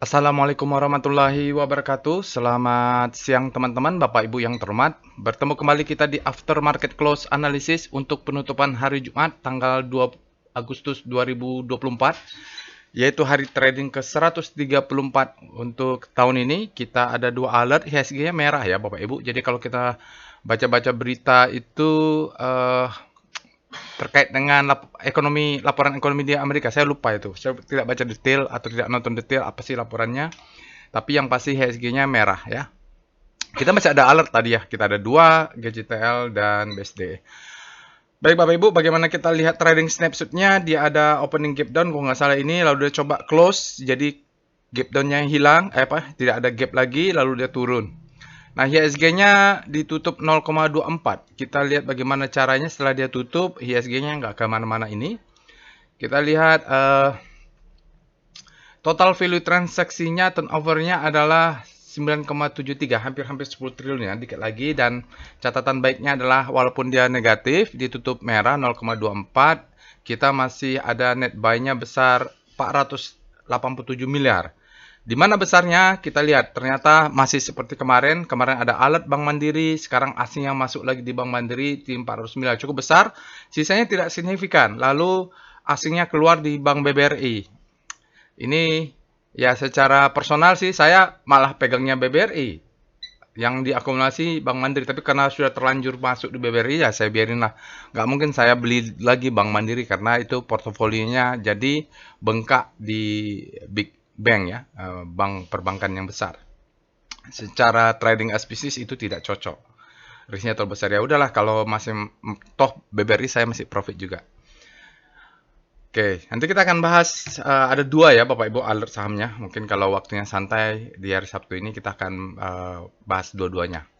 Assalamualaikum warahmatullahi wabarakatuh. Selamat siang teman-teman, Bapak Ibu yang terhormat. Bertemu kembali kita di After Market Close Analysis untuk penutupan hari Jumat tanggal 2 Agustus 2024, yaitu hari trading ke-134 untuk tahun ini. Kita ada dua alert, IHSG-nya merah ya Bapak Ibu. Jadi kalau kita baca-baca berita itu terkait dengan laporan ekonomi di Amerika, saya lupa itu. Saya tidak baca detail atau tidak nonton detail apa sih laporannya. Tapi yang pasti HSG-nya merah ya. Kita masih ada alert tadi ya. Kita ada dua, GJTL dan BSD. Baik Bapak Ibu, bagaimana kita lihat trading snapshot-nya? Dia ada opening gap down, kalau nggak salah ini. Lalu dia coba close, jadi gap down-nya hilang. Tidak ada gap lagi, lalu dia turun. Nah, IHSG-nya ditutup 0,24. Kita lihat bagaimana caranya setelah dia tutup. IHSG-nya nggak kemana-mana ini. Kita lihat total value transaksinya, turnover-nya adalah 9,73, hampir-hampir 10 triliun ya, dikit lagi. Dan catatan baiknya adalah walaupun dia negatif, ditutup merah 0,24, kita masih ada net buy-nya besar 487 miliar. Di mana besarnya? Kita lihat, ternyata masih seperti kemarin. Kemarin ada alert Bank Mandiri, sekarang asing yang masuk lagi di Bank Mandiri, di 400 miliar. Cukup besar, sisanya tidak signifikan. Lalu asingnya keluar di Bank BBRI. Ini ya secara personal sih, saya malah pegangnya BBRI. Yang diakumulasi Bank Mandiri. Tapi karena sudah terlanjur masuk di BBRI, ya saya biarin lah. Nggak mungkin saya beli lagi Bank Mandiri, karena itu portofolionya jadi bengkak di Big Bank ya, bank perbankan yang besar. Secara trading as bisnis itu tidak cocok. Risknya terlalu besar. Ya udahlah, kalau masih toh BBRI saya masih profit juga. Oke, nanti kita akan bahas ada dua ya Bapak Ibu alert sahamnya. Mungkin kalau waktunya santai di hari Sabtu ini kita akan bahas dua-duanya.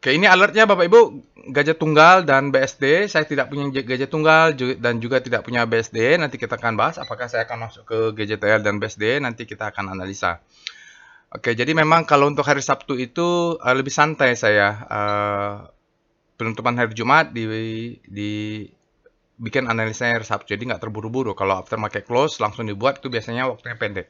Oke, ini alertnya Bapak Ibu, Gajah Tunggal dan BSD. Saya tidak punya Gajah Tunggal dan juga tidak punya BSD. Nanti kita akan bahas apakah saya akan masuk ke GJTL dan BSD. Nanti kita akan analisa. Oke, jadi memang kalau untuk hari Sabtu itu lebih santai saya. Penutupan hari Jumat bikin analisanya hari Sabtu. Jadi nggak terburu-buru. Kalau after market close langsung dibuat, itu biasanya waktunya pendek.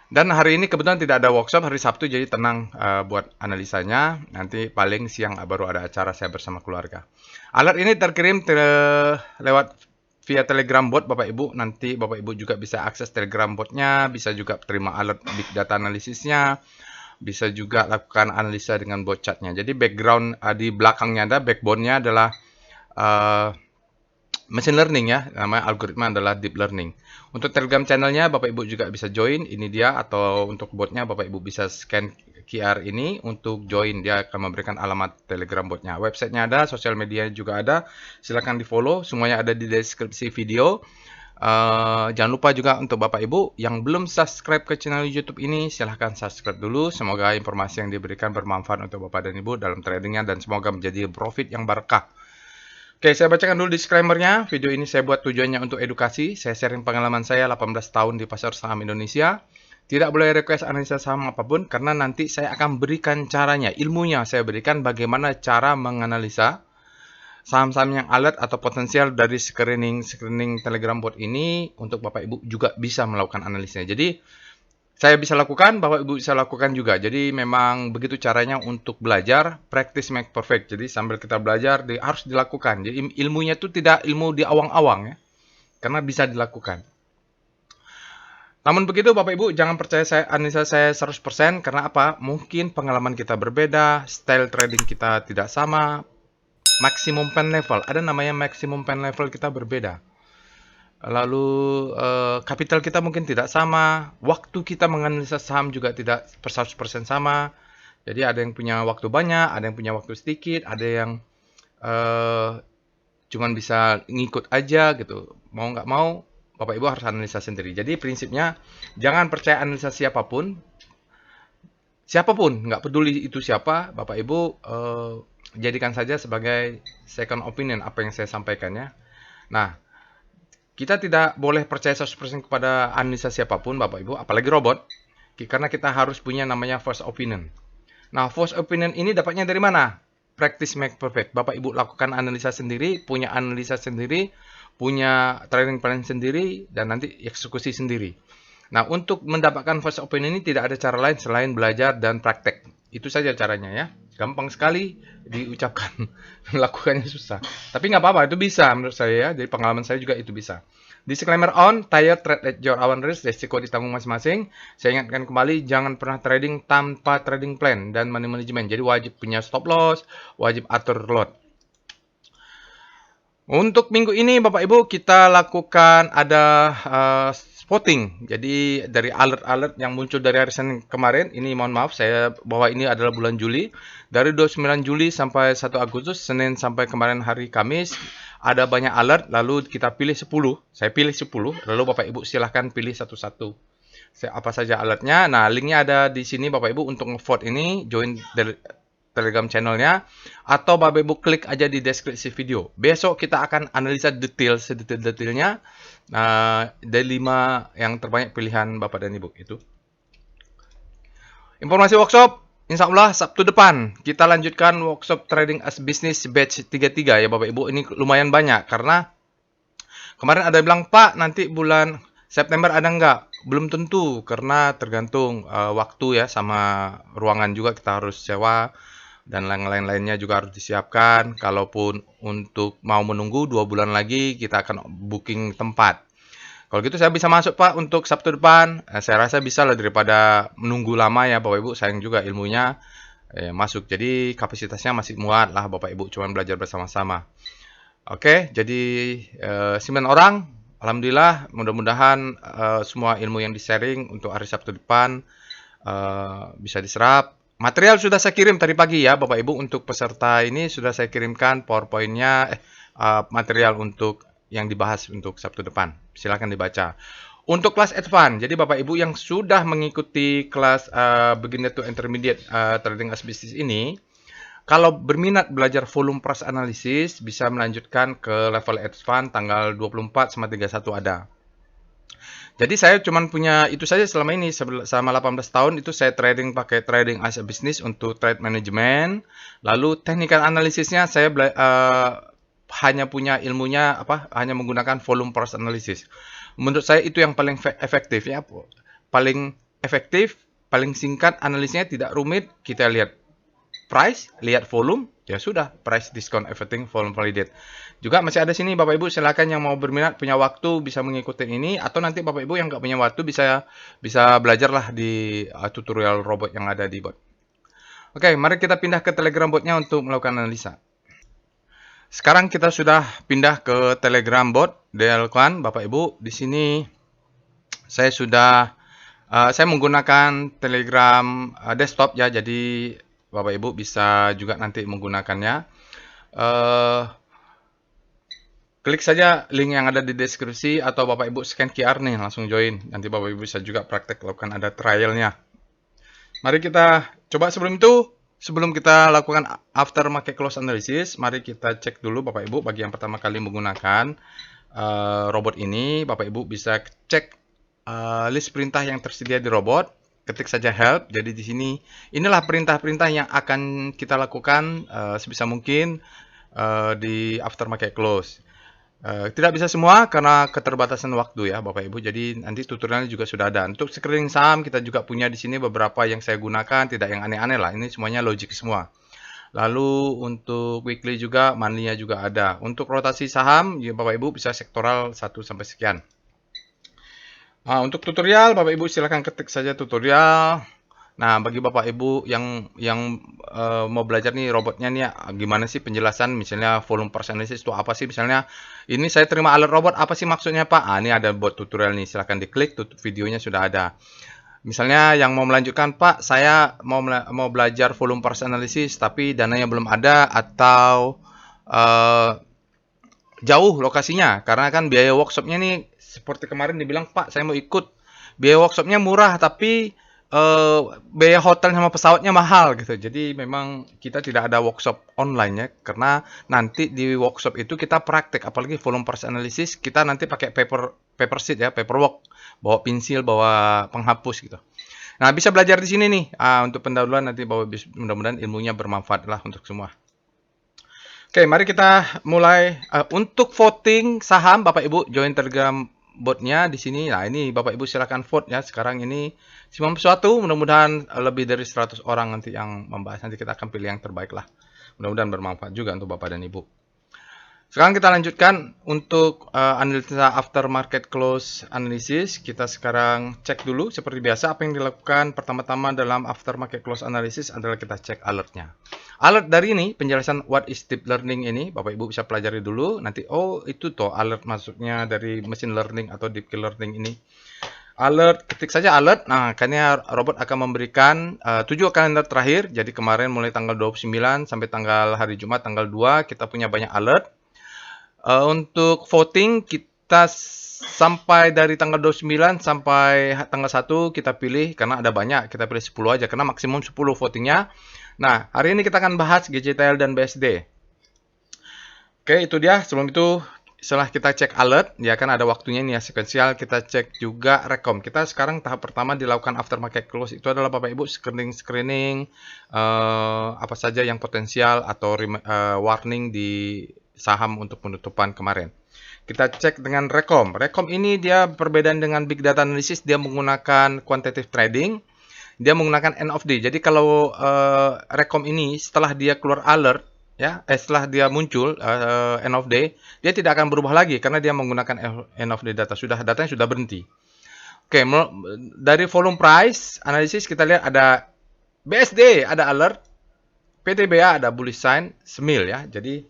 Dan hari ini kebetulan tidak ada workshop hari Sabtu, jadi tenang buat analisanya. Nanti paling siang baru ada acara saya bersama keluarga. Alert ini terkirim lewat via Telegram bot Bapak Ibu. Nanti Bapak Ibu juga bisa akses Telegram botnya, bisa juga terima alert big data analisisnya, bisa juga lakukan analisa dengan bot chatnya. Jadi background di belakangnya ada, backbone-nya adalah machine learning ya, namanya algoritma adalah deep learning. Untuk Telegram channelnya Bapak Ibu juga bisa join, ini dia. Atau untuk botnya Bapak Ibu bisa scan QR ini untuk join, dia akan memberikan alamat Telegram botnya. Websitenya ada, sosial media juga ada, silahkan di follow, semuanya ada di deskripsi video. Jangan lupa juga untuk Bapak Ibu yang belum subscribe ke channel YouTube ini, silahkan subscribe dulu. Semoga informasi yang diberikan bermanfaat untuk Bapak dan Ibu dalam tradingnya, dan semoga menjadi profit yang berkah. Oke, saya bacakan dulu disclaimer-nya. Video ini saya buat tujuannya untuk edukasi. Saya sharing pengalaman saya 18 tahun di pasar saham Indonesia. Tidak boleh request analisa saham apapun, karena nanti saya akan berikan caranya, ilmunya saya berikan bagaimana cara menganalisa saham-saham yang alert atau potensial dari screening Telegram bot ini, untuk Bapak Ibu juga bisa melakukan analisanya. Jadi saya bisa lakukan, Bapak Ibu bisa lakukan juga. Jadi memang begitu caranya untuk belajar, practice make perfect. Jadi sambil kita belajar harus dilakukan. Jadi ilmunya itu tidak ilmu di awang-awang ya, karena bisa dilakukan. Namun begitu Bapak Ibu, jangan percaya analisa saya 100%, karena apa? Mungkin pengalaman kita berbeda, style trading kita tidak sama, maximum pen level, ada namanya maximum pen level kita berbeda. Lalu kapital kita mungkin tidak sama, waktu kita menganalisa saham juga tidak 100% sama. Jadi ada yang punya waktu banyak, ada yang punya waktu sedikit, ada yang cuman bisa ngikut aja gitu. Mau nggak mau, Bapak Ibu harus analisa sendiri. Jadi prinsipnya, jangan percaya analisa siapapun, nggak peduli itu siapa, Bapak Ibu jadikan saja sebagai second opinion apa yang saya sampaikan ya. Nah, kita tidak boleh percaya 100% kepada analisa siapapun Bapak Ibu, apalagi robot, karena kita harus punya namanya first opinion. Nah, first opinion ini dapatnya dari mana? Practice make perfect. Bapak Ibu lakukan analisa sendiri, punya analisa sendiri, punya trading plan sendiri, dan nanti eksekusi sendiri. Nah, untuk mendapatkan first opinion ini tidak ada cara lain selain belajar dan praktek. Itu saja caranya ya. Gampang sekali diucapkan, melakukannya susah. Tapi nggak apa-apa, itu bisa menurut saya ya. Dari pengalaman saya juga itu bisa. Disclaimer on, tired trade at your own risk, resiko ditanggung masing-masing. Saya ingatkan kembali, jangan pernah trading tanpa trading plan dan money management. Jadi wajib punya stop loss, wajib atur lot. Untuk minggu ini Bapak Ibu kita lakukan ada spotting. Jadi dari alert-alert yang muncul dari hari Senin kemarin, ini mohon maaf saya bahwa ini adalah bulan Juli. Dari 29 Juli sampai 1 Agustus, Senin sampai kemarin hari Kamis, ada banyak alert, lalu kita pilih 10. Saya pilih 10, lalu Bapak Ibu silahkan pilih satu-satu. Apa saja alertnya. Nah, linknya ada di sini Bapak Ibu untuk nge-vote ini, join Telegram channelnya, atau Bapak Ibu klik aja di deskripsi video. Besok kita akan analisa detail sedetail-detailnya dari 5 yang terbanyak pilihan Bapak dan Ibu itu. Informasi workshop, insya Allah Sabtu depan kita lanjutkan workshop Trading as Business batch 33 ya Bapak Ibu. Ini lumayan banyak karena kemarin ada bilang Pak nanti bulan September ada nggak? Belum tentu karena tergantung waktu ya sama ruangan juga kita harus sewa. Dan lain-lainnya juga harus disiapkan. Kalaupun untuk mau menunggu 2 bulan lagi, kita akan booking tempat. Kalau gitu saya bisa masuk Pak untuk Sabtu depan. Saya rasa bisa lah daripada menunggu lama ya Bapak Ibu. Sayang juga ilmunya masuk. Jadi kapasitasnya masih muat lah Bapak Ibu. Cuma belajar bersama-sama. Oke, jadi 9 orang. Alhamdulillah, mudah-mudahan semua ilmu yang di-sharing untuk hari Sabtu depan bisa diserap. Material sudah saya kirim tadi pagi ya Bapak Ibu, untuk peserta ini sudah saya kirimkan PowerPoint-nya, material untuk yang dibahas untuk Sabtu depan. Silakan dibaca. Untuk kelas advance, jadi Bapak Ibu yang sudah mengikuti kelas beginner to intermediate trading as business ini, kalau berminat belajar volume price analysis bisa melanjutkan ke level advance tanggal 24 sama 31 ada. Jadi saya cuma punya itu saja selama ini, selama 18 tahun itu saya pakai trading as a business untuk trade management. Lalu technical analisisnya saya hanya punya ilmunya hanya menggunakan volume price analysis. Menurut saya itu yang paling efektif ya. Paling efektif, paling singkat analisisnya, tidak rumit. Kita lihat price, lihat volume, ya sudah, price, discount, everything, volume validate. Juga masih ada sini Bapak Ibu, silakan yang mau berminat, punya waktu bisa mengikuti ini, atau nanti Bapak Ibu yang nggak punya waktu bisa belajarlah di tutorial robot yang ada di bot. Oke, mari kita pindah ke Telegram botnya untuk melakukan analisa. Sekarang kita sudah pindah ke Telegram bot, Delquan, Bapak Ibu. Di sini saya sudah saya menggunakan Telegram desktop ya, jadi Bapak Ibu bisa juga nanti menggunakannya. Klik saja link yang ada di deskripsi atau Bapak Ibu scan QR nih, langsung join. Nanti Bapak Ibu bisa juga praktek lakukan, ada trialnya. Mari kita coba sebelum kita lakukan after market close analysis, mari kita cek dulu Bapak Ibu bagi yang pertama kali menggunakan robot ini. Bapak Ibu bisa cek list perintah yang tersedia di robot. Ketik saja help. Jadi di sini inilah perintah-perintah yang akan kita lakukan sebisa mungkin di after market close. Tidak bisa semua karena keterbatasan waktu ya Bapak Ibu. Jadi nanti tutorialnya juga sudah ada. Untuk screening saham kita juga punya di sini beberapa yang saya gunakan, tidak yang aneh-aneh lah. Ini semuanya logik semua. Lalu untuk weekly juga, monthly-nya juga ada. Untuk rotasi saham, ya Bapak Ibu bisa sektoral 1 sampai sekian. Untuk tutorial, Bapak Ibu silakan ketik saja tutorial. Nah, bagi Bapak Ibu yang mau belajar nih robotnya nih, gimana sih penjelasan, misalnya volume price analysis itu apa sih, misalnya ini saya terima alert robot, apa sih maksudnya Pak? Ini ada buat tutorial nih, silahkan diklik, videonya sudah ada. Misalnya yang mau melanjutkan, Pak, saya mau belajar volume price analysis tapi dananya belum ada atau jauh lokasinya, karena kan biaya workshopnya nih seperti kemarin dibilang, Pak, saya mau ikut, biaya workshopnya murah tapi biaya hotel sama pesawatnya mahal gitu. Jadi memang kita tidak ada workshop online ya, karena nanti di workshop itu kita praktek, apalagi volume price analysis kita nanti pakai paper sheet ya, paperwork, bawa pensil, bawa penghapus gitu. Nah, bisa belajar di sini nih untuk pendahuluan, nanti mudah-mudahan ilmunya bermanfaat lah untuk semua. Oke, mari kita mulai. Untuk voting saham, Bapak Ibu join Telegram botnya di sini. Nah, ini Bapak Ibu silakan vote ya. Sekarang ini Simam Sesuatu, mudah-mudahan lebih dari 100 orang nanti yang membahas. Nanti kita akan pilih yang terbaik lah. Mudah-mudahan bermanfaat juga untuk Bapak dan Ibu. Sekarang kita lanjutkan untuk analisa aftermarket close analysis. Kita sekarang cek dulu seperti biasa apa yang dilakukan pertama-tama dalam aftermarket close analysis adalah kita cek alertnya. Alert dari ini, penjelasan what is deep learning ini, Bapak Ibu bisa pelajari dulu. Nanti, oh itu toh alert masuknya dari machine learning atau deep learning ini. Alert, ketik saja alert. Nah, akhirnya robot akan memberikan 7 kalender terakhir. Jadi kemarin mulai tanggal 29 sampai tanggal hari Jumat tanggal 2 kita punya banyak alert. Untuk voting kita sampai dari tanggal 29 sampai tanggal 1 kita pilih karena ada banyak, kita pilih 10 aja karena maksimum 10 votingnya. Nah, hari ini kita akan bahas GJTL dan BSD. Oke, itu dia. Sebelum itu, setelah kita cek alert, ya kan ada waktunya nih ya sekuensial, kita cek juga rekom. Kita sekarang tahap pertama dilakukan aftermarket close itu adalah Bapak Ibu screening apa saja yang potensial atau warning di saham untuk penutupan kemarin. Kita cek dengan rekom. Rekom ini dia perbedaan dengan big data analysis, dia menggunakan quantitative trading. Dia menggunakan end of day. Jadi kalau rekom ini setelah dia keluar alert, ya, setelah dia muncul end of day, dia tidak akan berubah lagi karena dia menggunakan end of day data. Datanya sudah berhenti. Oke, dari volume price analisis kita lihat ada BSD ada alert, PTBA ada bullish sign, SMIL ya. Jadi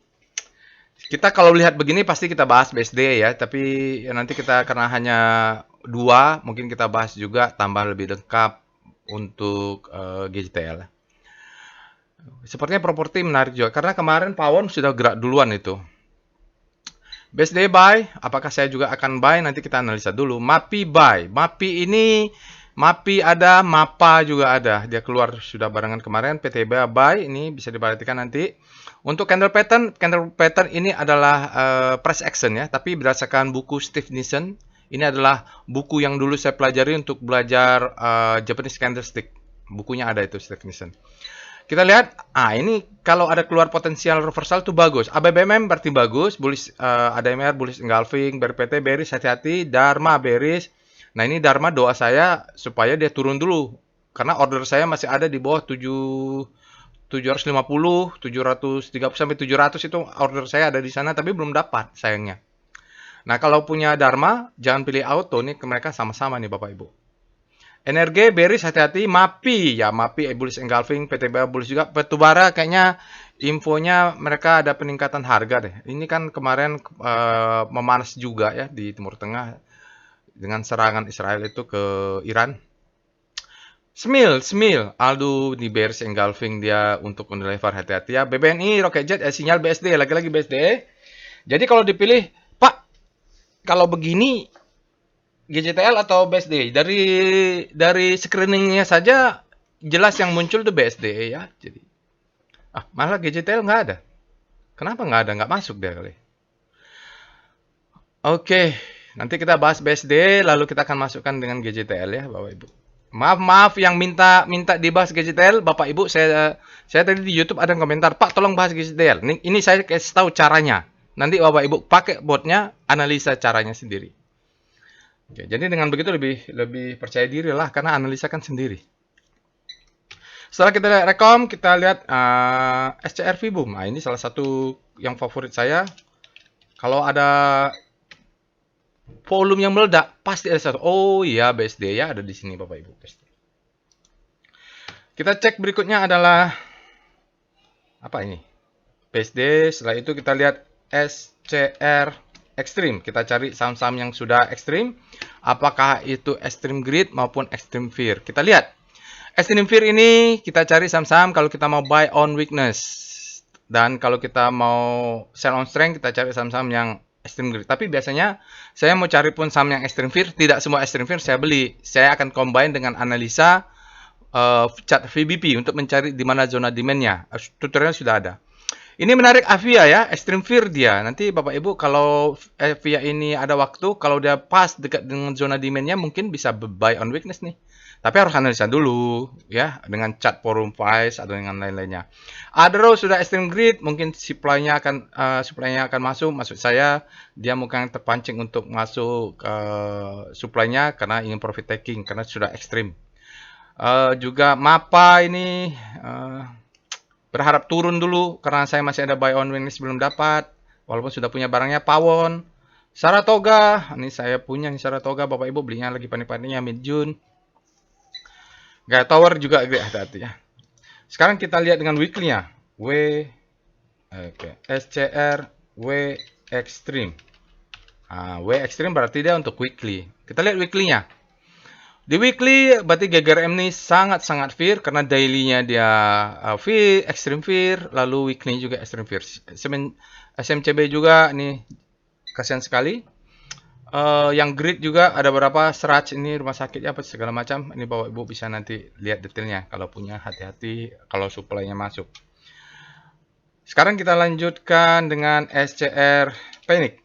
kita kalau lihat begini pasti kita bahas BSD ya, tapi ya nanti kita karena hanya 2, mungkin kita bahas juga tambah lebih lengkap untuk GJTL. Sepertinya properti menarik juga karena kemarin Pawon sudah gerak duluan itu. BSD buy, apakah saya juga akan buy? Nanti kita analisa dulu. MAPI buy. MAPI ada, MAPA juga ada. Dia keluar sudah barengan kemarin. PTBA buy, ini bisa diperhatikan nanti. Untuk candle pattern ini adalah price action ya, tapi berdasarkan buku Steve Nissen. Ini adalah buku yang dulu saya pelajari untuk belajar Japanese candlestick. Bukunya ada itu Steve Nissen. Kita lihat, ini kalau ada keluar potensial reversal itu bagus. ABBMM berarti bagus, bullish ADMR bullish engulfing, BRPT bearish hati-hati, Dharma bearish. Nah, ini Dharma doa saya supaya dia turun dulu. Karena order saya masih ada di bawah 750, 730 sampai 700 itu order saya ada di sana tapi belum dapat sayangnya. Nah, kalau punya Dharma jangan pilih auto nih, mereka sama-sama nih Bapak Ibu. Energi bearish hati-hati, MAPI ya, MAPI bullish engulfing, PTBA bullish juga. Batubara kayaknya infonya mereka ada peningkatan harga deh. Ini kan kemarin memanas juga ya di Timur Tengah dengan serangan Israel itu ke Iran. SMIL, Aldo di bearish engulfing dia untuk unilever hati-hati ya. BBNI, Rocketjet, sinyal BSD, lagi-lagi BSD. Jadi kalau dipilih, Pak, kalau begini GJTL atau BSD? Dari screeningnya saja jelas yang muncul itu BSD ya. Jadi, malah GJTL nggak ada. Kenapa nggak ada? Nggak masuk dia kali. Oke, nanti kita bahas BSD, lalu kita akan masukkan dengan GJTL ya, Bapak Ibu. Maaf yang minta dibahas GJTL, Bapak Ibu, saya tadi di YouTube ada komentar, Pak tolong bahas GJTL. Ini saya kasih tahu caranya. Nanti Bapak Ibu pakai botnya, analisa caranya sendiri. Oke, jadi dengan begitu lebih percaya diri lah karena analisa kan sendiri. Setelah kita lihat rekom, kita lihat SCR Fibum. Nah, ini salah satu yang favorit saya. Kalau ada volume yang meledak, pasti ada satu. Oh iya, BSD ya, ada di sini Bapak Ibu. Kita cek berikutnya adalah apa ini? BSD, setelah itu kita lihat SCR Extreme. Kita cari saham-saham yang sudah ekstrim. Apakah itu Extreme Greed maupun Extreme Fear. Kita lihat. Extreme Fear ini kita cari saham-saham kalau kita mau buy on weakness. Dan kalau kita mau sell on strength, kita cari saham-saham yang Extreme Greed. Tapi biasanya saya mau cari pun saham yang Extreme Fear, tidak semua Extreme Fear saya beli. Saya akan combine dengan analisa chart VBP untuk mencari di mana zona demand-nya. Tutorial sudah ada. Ini menarik Avia ya, Extreme Fear dia. Nanti Bapak Ibu kalau Avia ini ada waktu, kalau dia pas dekat dengan zona demand-nya mungkin bisa buy on weakness nih. Tapi harus analisa dulu ya dengan chart forum price atau dengan lain-lainnya. Adro sudah Extreme Grid, mungkin supply-nya akan masuk. Maksud saya dia mungkin terpancing untuk masuk ke supply-nya karena ingin profit taking karena sudah ekstrim. Juga MAPA ini berharap turun dulu karena saya masih ada buy on weakness belum dapat walaupun sudah punya barangnya. Pawon, Saratoga, ini saya punya nih Saratoga, Bapak Ibu belinya lagi panik-paniknya mid June. Gaya Tower juga hati-hati ya. Sekarang kita lihat dengan weekly-nya. SCR W Extreme. W Extreme berarti dia untuk weekly. Kita lihat weekly-nya. Di weekly berarti GGRM ini sangat-sangat fear karena daily-nya dia fear, extreme fear, lalu weekly juga extreme fear. SMCB juga nih kasihan sekali. Yang grid juga ada beberapa search ini rumah sakit apa segala macam. Ini Bapak Ibu bisa nanti lihat detailnya kalau punya, hati-hati kalau supply-nya masuk. Sekarang kita lanjutkan dengan SCR Panic.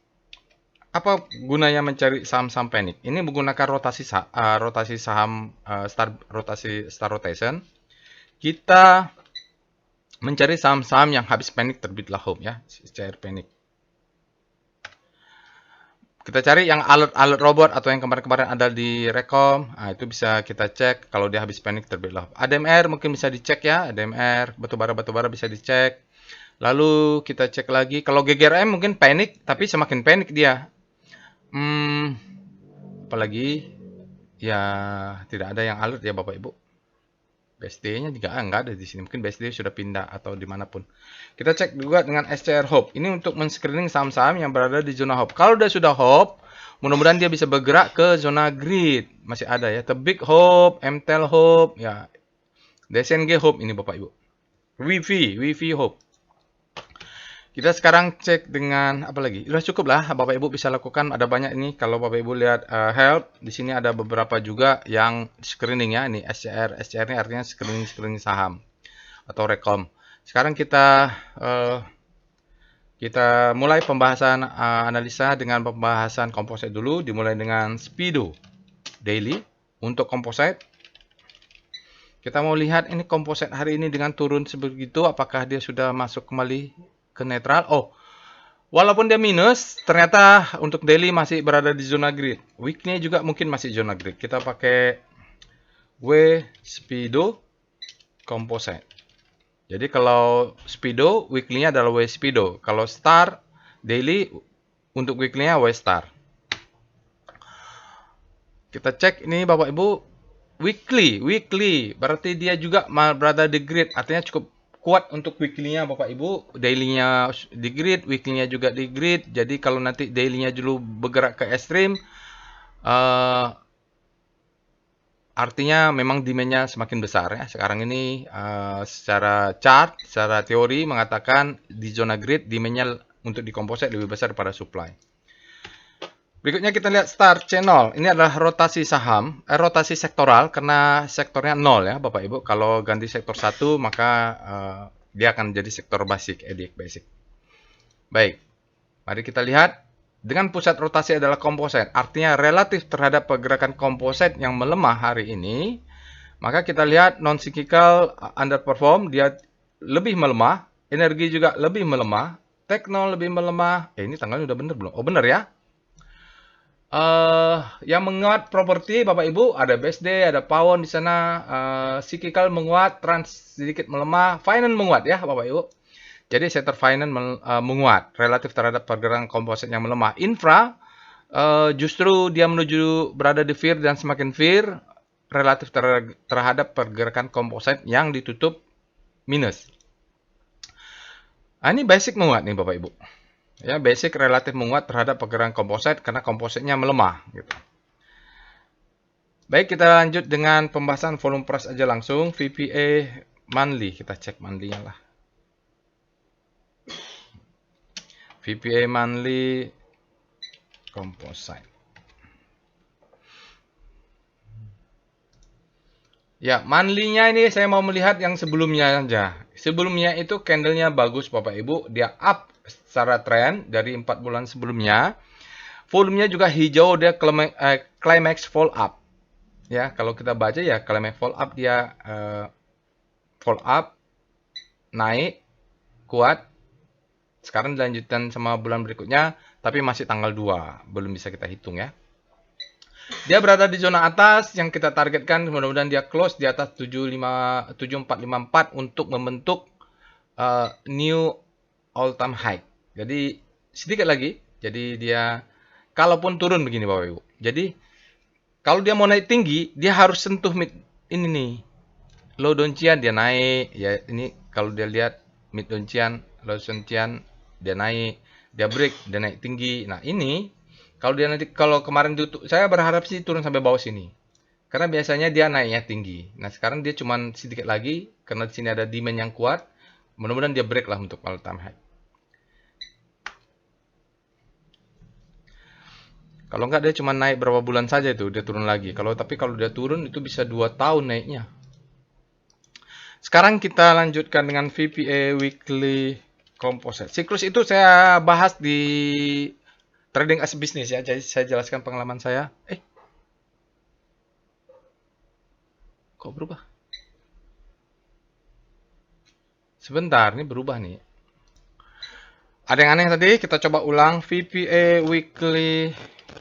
Apa gunanya mencari saham-saham panic? Ini menggunakan rotasi saham rotasi star rotation. Kita mencari saham-saham yang habis panic terbitlah home ya, SCR panic. Kita cari yang alert robot atau yang kemarin-kemarin ada di Rekom. Nah, itu bisa kita cek kalau dia habis panic terbitlah. ADMR mungkin bisa dicek ya, ADMR batubara bisa dicek. Lalu kita cek lagi kalau GGRM mungkin panic tapi semakin panic dia. Apalagi ya tidak ada yang alert ya Bapak Ibu. BSD-nya juga nggak ada di sini. Mungkin BSD sudah pindah atau dimanapun. Kita cek juga dengan SCR Hope. Ini untuk men-screening saham-saham yang berada di zona Hope. Kalau sudah Hope, mudah-mudahan dia bisa bergerak ke zona grid. Masih ada ya. Tebik Hope, MTEL Hope, ya. DSNG Hope ini Bapak Ibu. Wifi Hope. Kita sekarang cek dengan apa lagi? Sudah cukup lah, Bapak Ibu bisa lakukan. Ada banyak ini. Kalau Bapak Ibu lihat help, di sini ada beberapa juga yang screening ya. Ini SCR ini artinya screening saham atau rekom. Sekarang kita mulai pembahasan analisa dengan pembahasan komposit dulu. Dimulai dengan Speedo daily untuk komposit. Kita mau lihat ini komposit hari ini dengan turun sebegitu, apakah dia sudah masuk kembali ke netral. Oh, walaupun dia minus, ternyata untuk daily masih berada di zona grid. Weekly juga mungkin masih zona grid. Kita pakai W Speedo Composite. Jadi kalau Speedo, weekly-nya adalah W Speedo. Kalau Star, daily untuk weekly-nya W Star. Kita cek ini Bapak Ibu, weekly. Berarti dia juga berada di grid, artinya cukup kuat untuk weekly-nya Bapak Ibu, daily-nya di grid, weekly-nya juga di grid. Jadi kalau nanti daily-nya dulu bergerak ke ekstrim, artinya memang demand-nya semakin besar ya. Sekarang ini secara chart, secara teori mengatakan di zona grid demand-nya untuk di komposit lebih besar daripada supply. Berikutnya kita lihat Star Channel. Ini adalah rotasi saham, rotasi sektoral karena sektornya 0 ya Bapak Ibu. Kalau ganti sektor 1 maka dia akan jadi sektor basic, basic. Baik, mari kita lihat. Dengan pusat rotasi adalah komposit, artinya relatif terhadap pergerakan komposit yang melemah hari ini, maka kita lihat non-cyclical underperform, dia lebih melemah, energi juga lebih melemah, tekno lebih melemah. Ini tanggalnya udah bener belum? Oh bener ya. Yang menguat properti Bapak Ibu ada BSD, ada Pawon di sana. Cyclical menguat, trans sedikit melemah, finance menguat ya Bapak Ibu. Jadi sektor finance menguat relatif terhadap pergerakan komposit yang melemah. Infra justru dia menuju berada di fear dan semakin fear relatif terhadap pergerakan komposit yang ditutup minus. Ini basic menguat nih Bapak Ibu. Ya, basic relatif menguat terhadap pergerakan komposit karena kompositnya melemah gitu. Baik, kita lanjut dengan pembahasan volume price aja langsung. VPA monthly, kita cek monthly-nya lah. VPA monthly composite. Ya, monthly-nya ini saya mau melihat yang sebelumnya saja. Sebelumnya itu candlenya bagus Bapak Ibu, dia up secara tren dari 4 bulan sebelumnya. Volumenya juga hijau, dia climax fall up. Ya, kalau kita baca ya climax fall up, dia fall up, naik, kuat. Sekarang dilanjutkan sama bulan berikutnya, tapi masih tanggal 2, belum bisa kita hitung ya. Dia berada di zona atas yang kita targetkan, mudah-mudahan dia close di atas 7454 untuk membentuk new all time high. Jadi sedikit lagi, jadi dia kalaupun turun begini Bapak Ibu. Jadi kalau dia mau naik tinggi, dia harus sentuh mid ini nih. Low Doncian dia naik, ya ini kalau dia lihat mid Doncian, low Doncian dia naik, dia break, dia naik tinggi. Nah, ini kalau dia nanti kalau kemarin tutup, saya berharap sih turun sampai bawah sini. Karena biasanya dia naiknya tinggi. Nah, sekarang dia cuman sedikit lagi karena di sini ada demand yang kuat. Mudah-mudahan dia break lah untuk all time high. Kalau enggak dia cuma naik berapa bulan saja itu dia turun lagi. Tapi kalau dia turun itu bisa 2 tahun naiknya. Sekarang kita lanjutkan dengan VPA Weekly Composite. Siklus itu saya bahas di Trading as Business ya. Jadi saya jelaskan pengalaman saya. Kok berubah? Sebentar, ini berubah nih. Ada yang aneh tadi, kita coba ulang VPA Weekly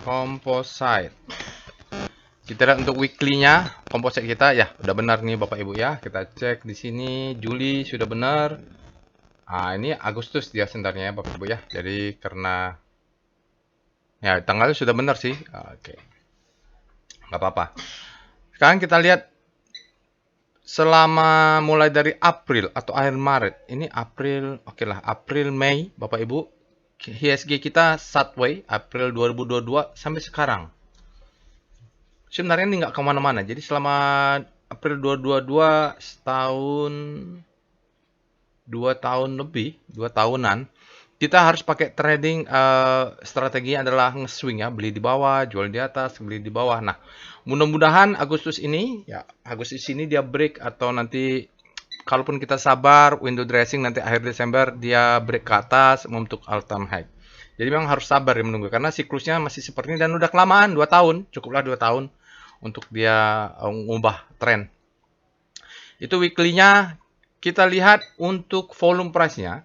Composite. Kita lihat untuk weekly-nya, composite kita ya udah benar nih Bapak Ibu ya. Kita cek di sini Juli sudah benar. Ini Agustus dia sebenarnya ya Bapak Ibu ya. Jadi karena ya tanggalnya sudah benar sih. Oke. Nggak apa-apa. Sekarang kita lihat selama mulai dari April atau akhir Maret. Ini April, oke lah, April, Mei Bapak Ibu. IHSG kita sideways April 2022 sampai sekarang. Sebenarnya ini nggak kemana-mana. Jadi selama April 2022 setahun, 2 tahun lebih, 2 tahunan, kita harus pakai trading strategi adalah nge-swing ya, beli di bawah, jual di atas, beli di bawah. Nah, mudah-mudahan Agustus ini dia break atau nanti kalaupun kita sabar window dressing nanti akhir Desember dia break ke atas untuk all time high. Jadi memang harus sabar ya menunggu karena siklusnya masih seperti ini dan udah kelamaan 2 tahun, cukuplah 2 tahun untuk dia mengubah tren. Itu weekly-nya kita lihat untuk volume price-nya.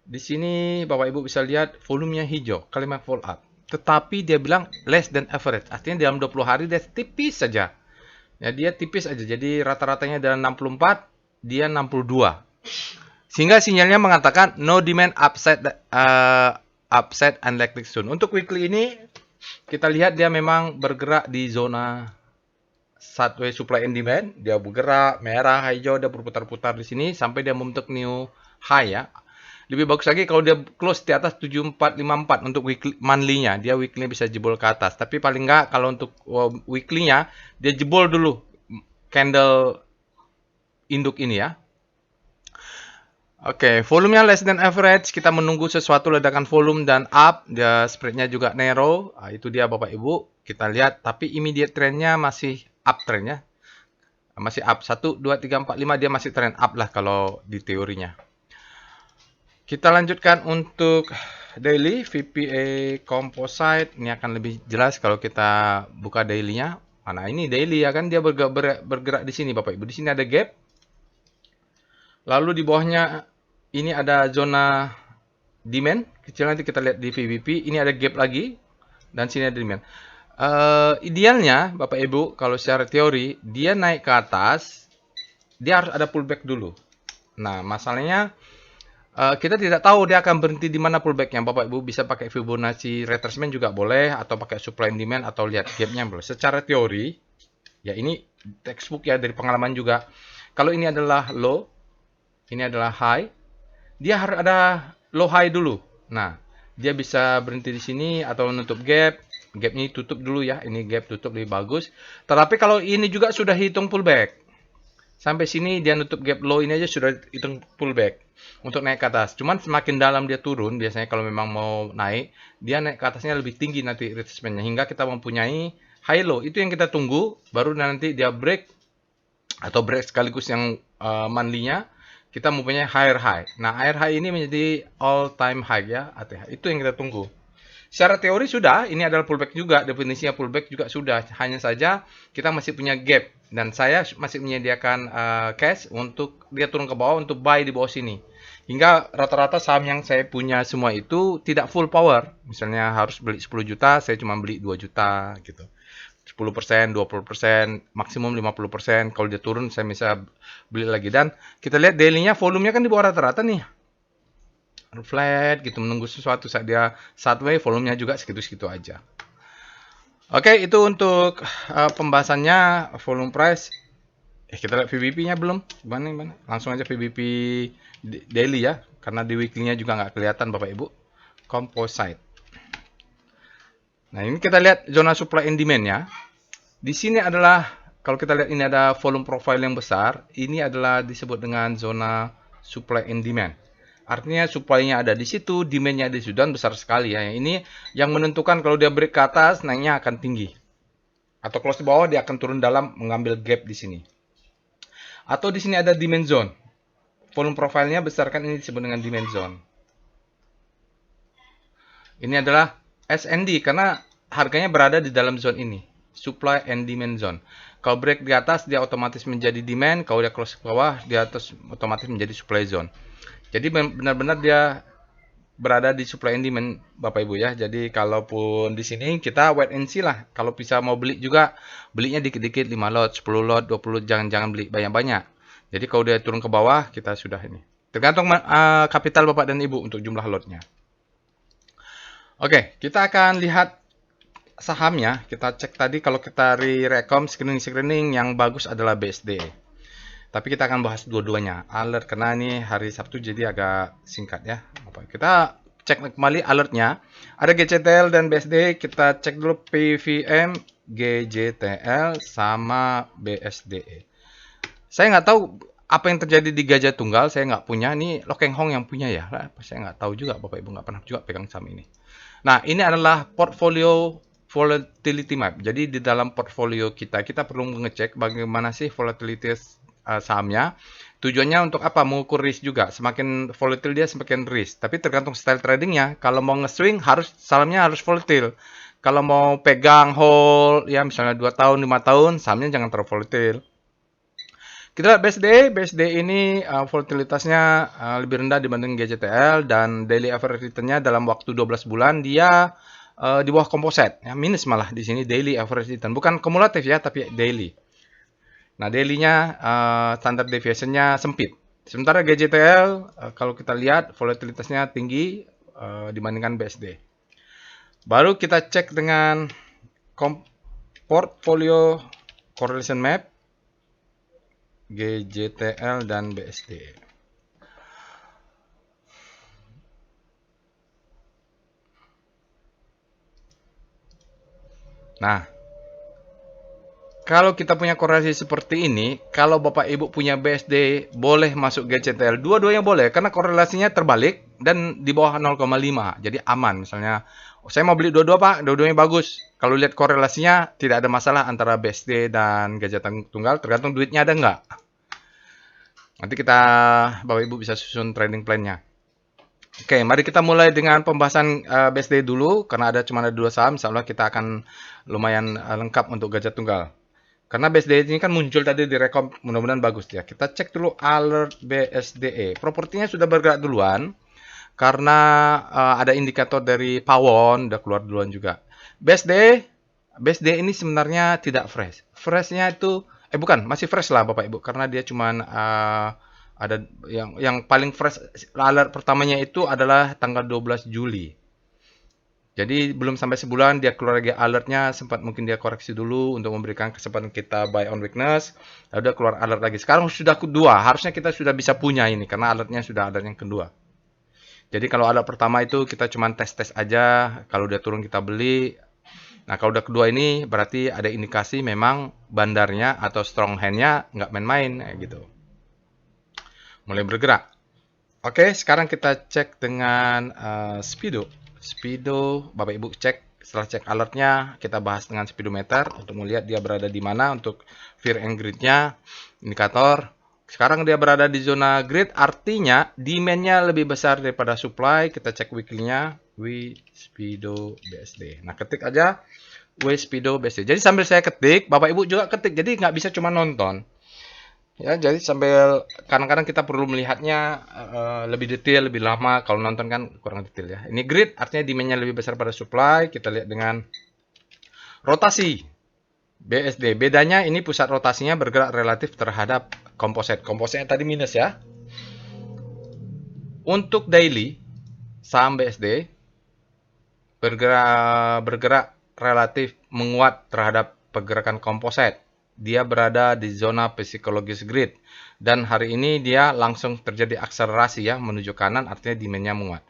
Di sini Bapak Ibu bisa lihat volumenya hijau, kalimat fall up. Tetapi dia bilang less than average. Artinya dalam 20 hari dia tipis saja. Ya, dia tipis aja. Jadi rata-ratanya dalam 64, dia 62. Sehingga sinyalnya mengatakan no demand upside unlikely soon. Untuk weekly ini kita lihat dia memang bergerak di zona sideways supply and demand. Dia bergerak merah, hijau, dia berputar-putar di sini sampai dia membentuk new high ya. Lebih bagus lagi kalau dia close di atas 7454 untuk weekly monthly-nya. Dia weekly bisa jebol ke atas. Tapi paling enggak kalau untuk weekly-nya dia jebol dulu candle induk ini ya. Oke, volumenya less than average. Kita menunggu sesuatu ledakan volume dan up. Dia spread-nya juga narrow. Itu dia Bapak Ibu. Kita lihat. Tapi immediate trend-nya masih up trend-nya. Masih up. 1, 2, 3, 4, 5. Dia masih trend up lah kalau di teorinya. Kita lanjutkan untuk daily. VPA Composite. Ini akan lebih jelas kalau kita buka daily-nya. Nah ini daily ya kan. Dia bergerak di sini Bapak Ibu. Di sini ada gap. Lalu di bawahnya ini ada zona demand. Kecil nanti kita lihat di VWP. Ini ada gap lagi. Dan sini ada demand. Idealnya Bapak Ibu kalau secara teori dia naik ke atas. Dia harus ada pullback dulu. Nah masalahnya kita tidak tahu dia akan berhenti di mana pullbacknya. Bapak Ibu bisa pakai Fibonacci retracement juga boleh. Atau pakai supply and demand. Atau lihat gapnya boleh. Secara teori. Ya ini textbook ya dari pengalaman juga. Kalau ini adalah low. Ini adalah high. Dia harus ada low high dulu. Nah, dia bisa berhenti di sini atau menutup gap. Gap ini tutup dulu ya. Ini gap tutup lebih bagus. Tetapi kalau ini juga sudah hitung pullback. Sampai sini dia nutup gap low ini aja sudah hitung pullback. Untuk naik ke atas. Cuman semakin dalam dia turun. Biasanya kalau memang mau naik. Dia naik ke atasnya lebih tinggi nanti retracement-nya. Hingga kita mempunyai high low. Itu yang kita tunggu. Baru nanti dia break. Atau break sekaligus yang monthly-nya, kita mempunyai higher high. Nah, higher high ini menjadi all time high ya, ATH. Itu yang kita tunggu. Secara teori sudah, ini adalah pullback juga, definisinya pullback juga sudah. Hanya saja kita masih punya gap dan saya masih menyediakan cash untuk dia turun ke bawah untuk buy di bawah sini. Hingga rata-rata saham yang saya punya semua itu tidak full power. Misalnya harus beli 10 juta, saya cuma beli 2 juta gitu. 10%, 20%, maksimum 50%. Kalau dia turun, saya bisa beli lagi. Dan kita lihat daily-nya, volumenya kan di bawah rata-rata nih. Flat gitu, menunggu sesuatu saat dia sideways, volumenya juga segitu-segitu aja. Oke, itu untuk pembahasannya volume price. Kita lihat VBP-nya belum? Gimana? Langsung aja VBP daily ya, karena di weekly-nya juga nggak kelihatan Bapak Ibu. Composite. Nah, ini kita lihat zona supply and demand-nya. Di sini adalah, kalau kita lihat ini ada volume profile yang besar, ini adalah disebut dengan zona supply and demand. Artinya supply-nya ada di situ, demand-nya ada di situ, dan besar sekali ya. Ini yang menentukan kalau dia break ke atas, naiknya akan tinggi. Atau close di bawah, dia akan turun dalam, mengambil gap di sini. Atau di sini ada demand zone. Volume profile-nya besar kan, ini disebut dengan demand zone. Ini adalah SND, karena harganya berada di dalam zone ini. Supply and demand zone. Kalau break di atas, dia otomatis menjadi demand. Kalau dia close ke bawah, di atas otomatis menjadi supply zone. Jadi benar-benar dia berada di supply and demand Bapak Ibu ya. Jadi kalaupun di sini kita wait and see lah. Kalau bisa mau beli juga, belinya dikit-dikit 5 lot, 10 lot, 20 lot, jangan beli banyak-banyak. Jadi kalau dia turun ke bawah, kita sudah ini. Tergantung kapital Bapak dan Ibu untuk jumlah lotnya. Oke, kita akan lihat sahamnya. Kita cek tadi kalau kita rekom screening yang bagus adalah BSD. Tapi kita akan bahas dua-duanya. Alert, karena ini hari Sabtu jadi agak singkat ya. Kita cek kembali alertnya. Ada GCTL dan BSD. Kita cek dulu PVM, GJTL, sama BSDE. Saya nggak tahu apa yang terjadi di Gajah Tunggal. Saya nggak punya. Ini Lokeng Hong yang punya ya. Saya nggak tahu juga. Bapak Ibu nggak pernah juga pegang saham ini. Nah, ini adalah portfolio volatility map. Jadi di dalam portfolio kita perlu mengecek bagaimana sih volatility sahamnya. Tujuannya untuk apa? Mengukur risk juga. Semakin volatile dia, semakin risk. Tapi tergantung style tradingnya. Kalau mau nge-swing, sahamnya harus volatile. Kalau mau pegang hold, ya misalnya 2 tahun, 5 tahun, sahamnya jangan terlalu volatile. Kita lihat BSD ini volatilitasnya lebih rendah dibanding GJTL, dan daily average return-nya dalam waktu 12 bulan dia di bawah composite. Ya, minus malah di sini daily average return. Bukan kumulatif ya, tapi daily. Nah, daily-nya standard deviation-nya sempit. Sementara GJTL kalau kita lihat volatilitasnya tinggi dibandingkan BSD. Baru kita cek dengan portfolio correlation map GJTL dan BSD. Nah, kalau kita punya korelasi seperti ini, kalau Bapak Ibu punya BSD, boleh masuk GCTL. Dua-duanya boleh, karena korelasinya terbalik dan di bawah 0,5. Jadi aman. Misalnya, saya mau beli dua-dua Pak, dua-duanya bagus. Kalau lihat korelasinya, tidak ada masalah antara BSD dan Gajah Tunggal, tergantung duitnya ada nggak. Nanti Bapak Ibu bisa susun trading plan-nya. Oke, mari kita mulai dengan pembahasan BSD dulu, karena cuma ada 2 saham. Insya Allah kita akan lumayan lengkap untuk Gajah Tunggal. Karena BSDE ini kan muncul tadi di rekom, mudah-mudahan bagus ya. Kita cek dulu alert BSDE. Propertinya sudah bergerak duluan, karena ada indikator dari Pawon, udah keluar duluan juga. BSDE ini sebenarnya tidak fresh. Freshnya itu, bukan, masih fresh lah Bapak Ibu, karena dia cuman ada yang paling fresh alert pertamanya itu adalah tanggal 12 Juli. Jadi belum sampai sebulan dia keluar lagi alertnya, sempat mungkin dia koreksi dulu untuk memberikan kesempatan kita buy on weakness, lalu dia keluar alert lagi. Sekarang sudah kedua, harusnya kita sudah bisa punya ini karena alertnya sudah ada yang kedua. Jadi kalau alert pertama itu kita cuma tes-tes aja, kalau dia turun kita beli. Nah kalau udah kedua ini berarti ada indikasi memang bandarnya atau strong hand-nya nggak main-main gitu. Mulai bergerak. Oke, sekarang kita cek dengan Speedo, Bapak Ibu cek. Setelah cek alertnya, kita bahas dengan speedometer untuk melihat dia berada di mana untuk fear and greed-nya, indikator. Sekarang dia berada di zona grid, artinya demand-nya lebih besar daripada supply. Kita cek weekly-nya, Wispido BSD. Nah, ketik aja Wispido BSD. Jadi sambil saya ketik, Bapak Ibu juga ketik. Jadi nggak bisa cuma nonton. Ya, jadi sambil kadang-kadang kita perlu melihatnya lebih detail, lebih lama. Kalau nonton kan kurang detail ya. Ini grid, artinya demand-nya lebih besar pada supply. Kita lihat dengan rotasi BSD. Bedanya ini pusat rotasinya bergerak relatif terhadap komposit. Kompositnya tadi minus ya. Untuk daily, saham BSD bergerak relatif menguat terhadap pergerakan komposit. Dia berada di zona psikologis grid. Dan hari ini dia langsung terjadi akselerasi ya, menuju kanan, artinya demand-nya menguat.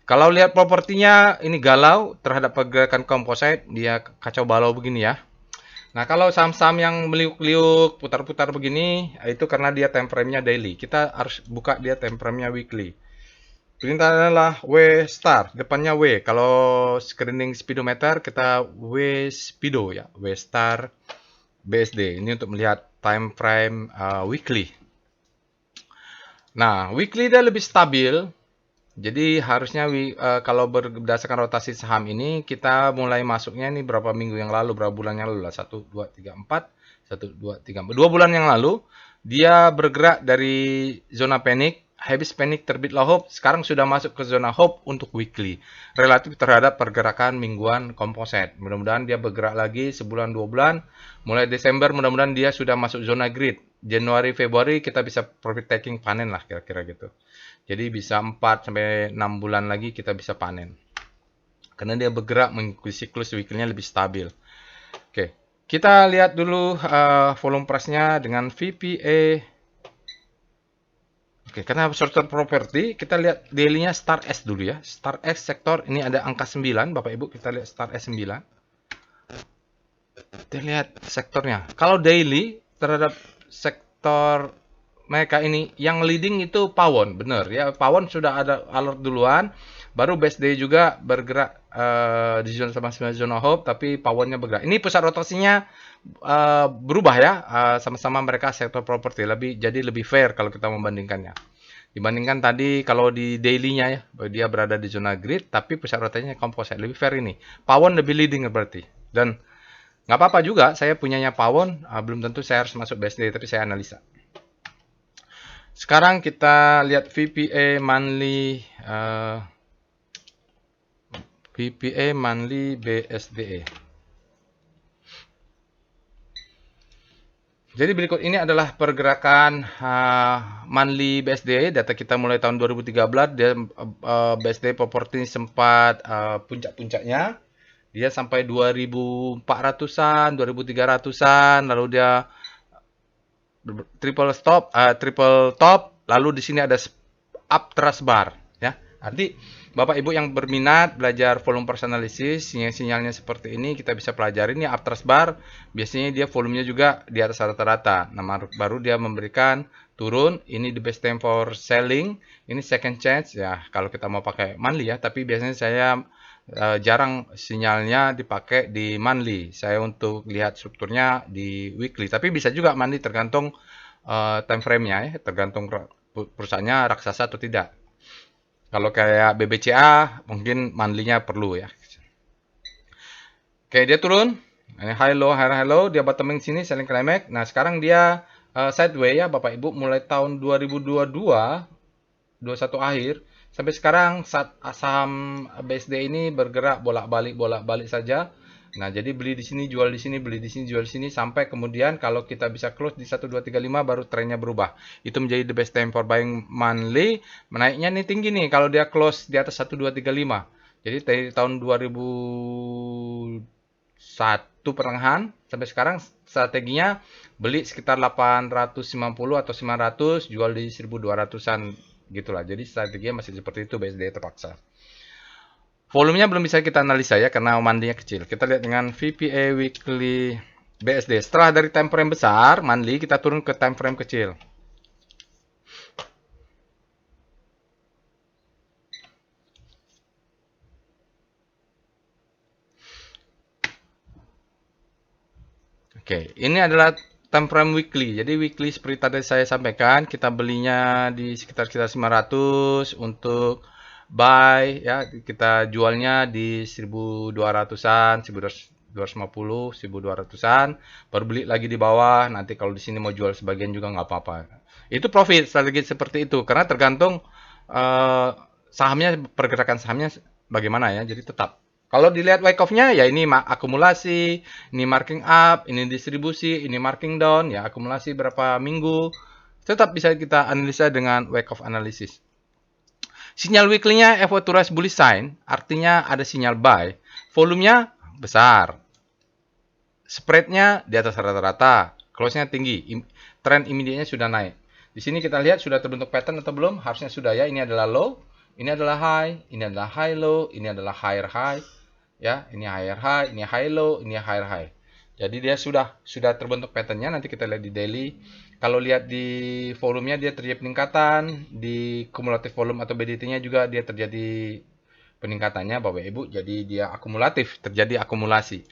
Kalau lihat propertinya, ini galau terhadap pergerakan komposit, dia kacau balau begini ya. Nah, kalau saham-saham yang meliuk-liuk, putar-putar begini, itu karena dia time frame-nya daily. Kita harus buka dia time frame-nya weekly. Perintah adalah W star, depannya W. Kalau screening speedometer kita W speedo ya, W star BSD. Ini untuk melihat time frame weekly. Nah, weekly dia lebih stabil. Jadi harusnya kalau berdasarkan rotasi saham ini kita mulai masuknya ini berapa minggu yang lalu, berapa bulan yang lalu lah, 1, 2, 3, 4, 1, 2, 3, 4. 2 bulan yang lalu dia bergerak dari zona panik, habis panik terbitlah hope, sekarang sudah masuk ke zona hope untuk weekly. Relatif terhadap pergerakan mingguan komposit. Mudah-mudahan dia bergerak lagi sebulan 2 bulan. Mulai Desember mudah-mudahan dia sudah masuk zona grid. Januari Februari kita bisa profit taking panen lah kira-kira gitu. Jadi bisa 4 sampai 6 bulan lagi kita bisa panen. Karena dia bergerak mengikuti siklus weekly-nya lebih stabil. Oke, kita lihat dulu volume price-nya dengan VPA. Oke, karena short-term property, kita lihat daily-nya Star S dulu ya. Star S sektor, ini ada angka 9, Bapak Ibu, kita lihat Star S 9. Kita lihat sektornya. Kalau daily terhadap sektor mereka ini yang leading itu Pawon, bener ya. Pawon sudah ada alert duluan, baru BSD juga bergerak di zona sama-sama zona hope, tapi Pawonnya bergerak. Ini pusat rotasinya berubah ya, sama-sama mereka sektor properti jadi lebih fair kalau kita membandingkannya. Dibandingkan tadi kalau di daily-nya ya, dia berada di zona grid, tapi pusat rotasinya composite, lebih fair ini. Pawon lebih leading berarti. Dan nggak apa-apa juga, saya punyanya Pawon, belum tentu saya harus masuk BSD, tapi saya analisa. Sekarang kita lihat VPA monthly BSDE. Jadi berikut ini adalah pergerakan monthly BSDE. Data kita mulai tahun 2013. Dia BSDE property sempat puncak-puncaknya. Dia sampai 2400-an, 2300-an, lalu dia triple top, lalu di sini ada uptrust bar ya. Nanti Bapak Ibu yang berminat belajar volume price analysis, sinyal-sinyalnya seperti ini kita bisa pelajari. Ini uptrust bar, biasanya dia volumenya juga di atas rata-rata. Nah, baru dia memberikan turun, ini the best time for selling, ini second chance ya kalau kita mau pakai monthly ya, tapi biasanya saya jarang sinyalnya dipakai di monthly. Saya untuk lihat strukturnya di weekly. Tapi bisa juga monthly tergantung time frame-nya ya, tergantung perusahaannya raksasa atau tidak. Kalau kayak BBCA mungkin monthly-nya perlu ya. Oke, dia turun. Ini high low, dia bottoming sini selling climax. Nah, sekarang dia sideways ya Bapak Ibu mulai tahun 2022 21 akhir sampai sekarang saham BSD ini bergerak bolak-balik saja. Nah, jadi beli di sini, jual di sini, beli di sini, jual di sini sampai kemudian kalau kita bisa close di 1235 baru trennya berubah. Itu menjadi the best time for buying monthly. Menaiknya nih tinggi nih kalau dia close di atas 1235. Jadi dari tahun 2001 pertengahan sampai sekarang strateginya beli sekitar 890 atau 900, jual di 1200-an gitulah. Jadi strateginya masih seperti itu BSD terpaksa. Volumenya belum bisa kita analisa ya karena monthly-nya kecil. Kita lihat dengan VPA weekly BSD. Setelah dari time frame besar monthly kita turun ke time frame kecil. Oke, ini adalah time frame weekly. Jadi weekly seperti tadi saya sampaikan, kita belinya di sekitar 900 untuk buy ya, kita jualnya di 1200-an, 1250, 1200-an, baru beli lagi di bawah. Nanti kalau di sini mau jual sebagian juga nggak apa-apa. Itu profit strategi seperti itu karena tergantung sahamnya, pergerakan sahamnya bagaimana ya. Jadi tetap kalau dilihat wake off-nya ya ini akumulasi, ini marking up, ini distribusi, ini marking down, ya akumulasi berapa minggu. Tetap bisa kita analisa dengan wake off analysis. Sinyal weekly-nya authorized bullish sign, artinya ada sinyal buy. Volumenya besar. Spread-nya di atas rata-rata. Close-nya tinggi. Trend immediate-nya sudah naik. Di sini kita lihat sudah terbentuk pattern atau belum? Harusnya sudah ya. Ini adalah low, ini adalah high, ini adalah high low, ini adalah higher high. Ya, ini higher high, ini high low, ini higher high. Jadi dia sudah terbentuk patternnya. Nanti kita lihat di daily. Kalau lihat di volumenya dia terjadi peningkatan, di cumulative volume atau BDT-nya juga dia terjadi peningkatannya Bapak Ibu. Jadi dia akumulatif, terjadi akumulasi.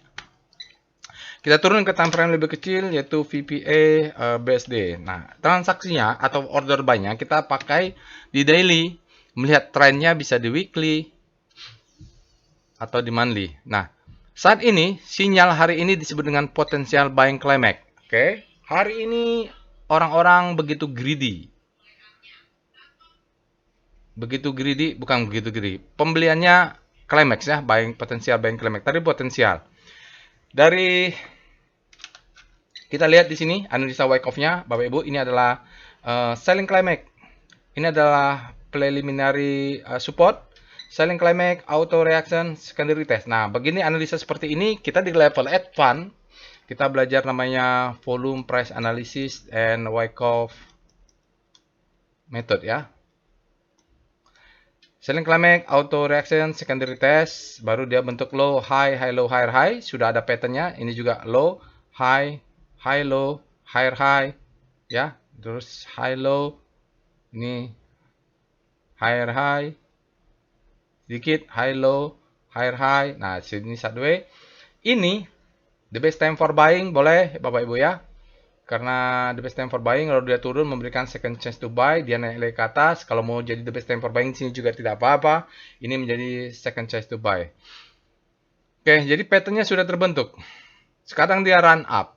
Kita turun ke time frame lebih kecil yaitu VPA BSD. Nah, transaksinya atau order buy-nya kita pakai di daily. Melihat trennya bisa di weekly atau di monthly. Nah, saat ini sinyal hari ini disebut dengan potential buying climax. Oke, hari ini orang-orang begitu greedy. Bukan begitu greedy. Pembeliannya climax ya, potensial buying climax. Tadi potensial. Dari kita lihat di sini analisa wake off-nya, Bapak Ibu, ini adalah selling climax. Ini adalah preliminary support, selling climax, auto reaction, secondary test. Nah, begini analisa seperti ini kita di level advance kita belajar namanya volume price analysis and wake off method ya. Selling climax, auto reaction, secondary test, baru dia bentuk low, high, high, low, higher, high. Sudah ada patternnya. Ini juga low, high, high, low, higher, high, ya. Terus high, low, ini higher, high, sedikit, high, low, higher, high. Nah, sini sideways. Ini the best time for buying, boleh Bapak Ibu ya. Karena the best time for buying, kalau dia turun memberikan second chance to buy, dia naik lagi ke atas. Kalau mau jadi the best time for buying, sini juga tidak apa-apa. Ini menjadi second chance to buy. Oke, jadi patternnya sudah terbentuk. Sekarang dia run up.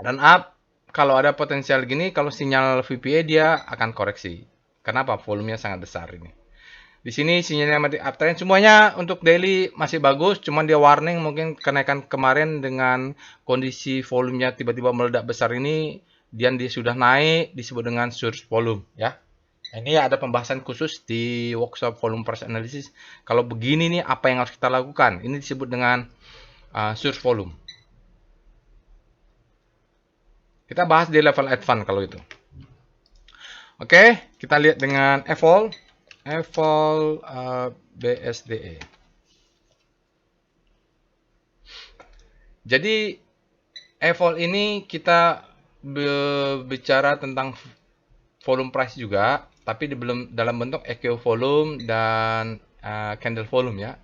Run up, kalau ada potensial gini, kalau sinyal VPA dia akan koreksi. Kenapa? Volumenya sangat besar ini. Di sini sinyalnya masih uptrend. Semuanya untuk daily masih bagus. Cuman dia warning mungkin kenaikan kemarin dengan kondisi volumenya tiba-tiba meledak besar ini. Dia sudah naik disebut dengan surge volume ya. Ini ada pembahasan khusus di workshop volume price analysis. Kalau begini nih apa yang harus kita lakukan? Ini disebut dengan surge volume. Kita bahas di level advance kalau itu. Oke, kita lihat dengan evol BSDE. Jadi evol ini kita bicara tentang volume price juga, tapi dalam bentuk EQ volume dan candle volume ya.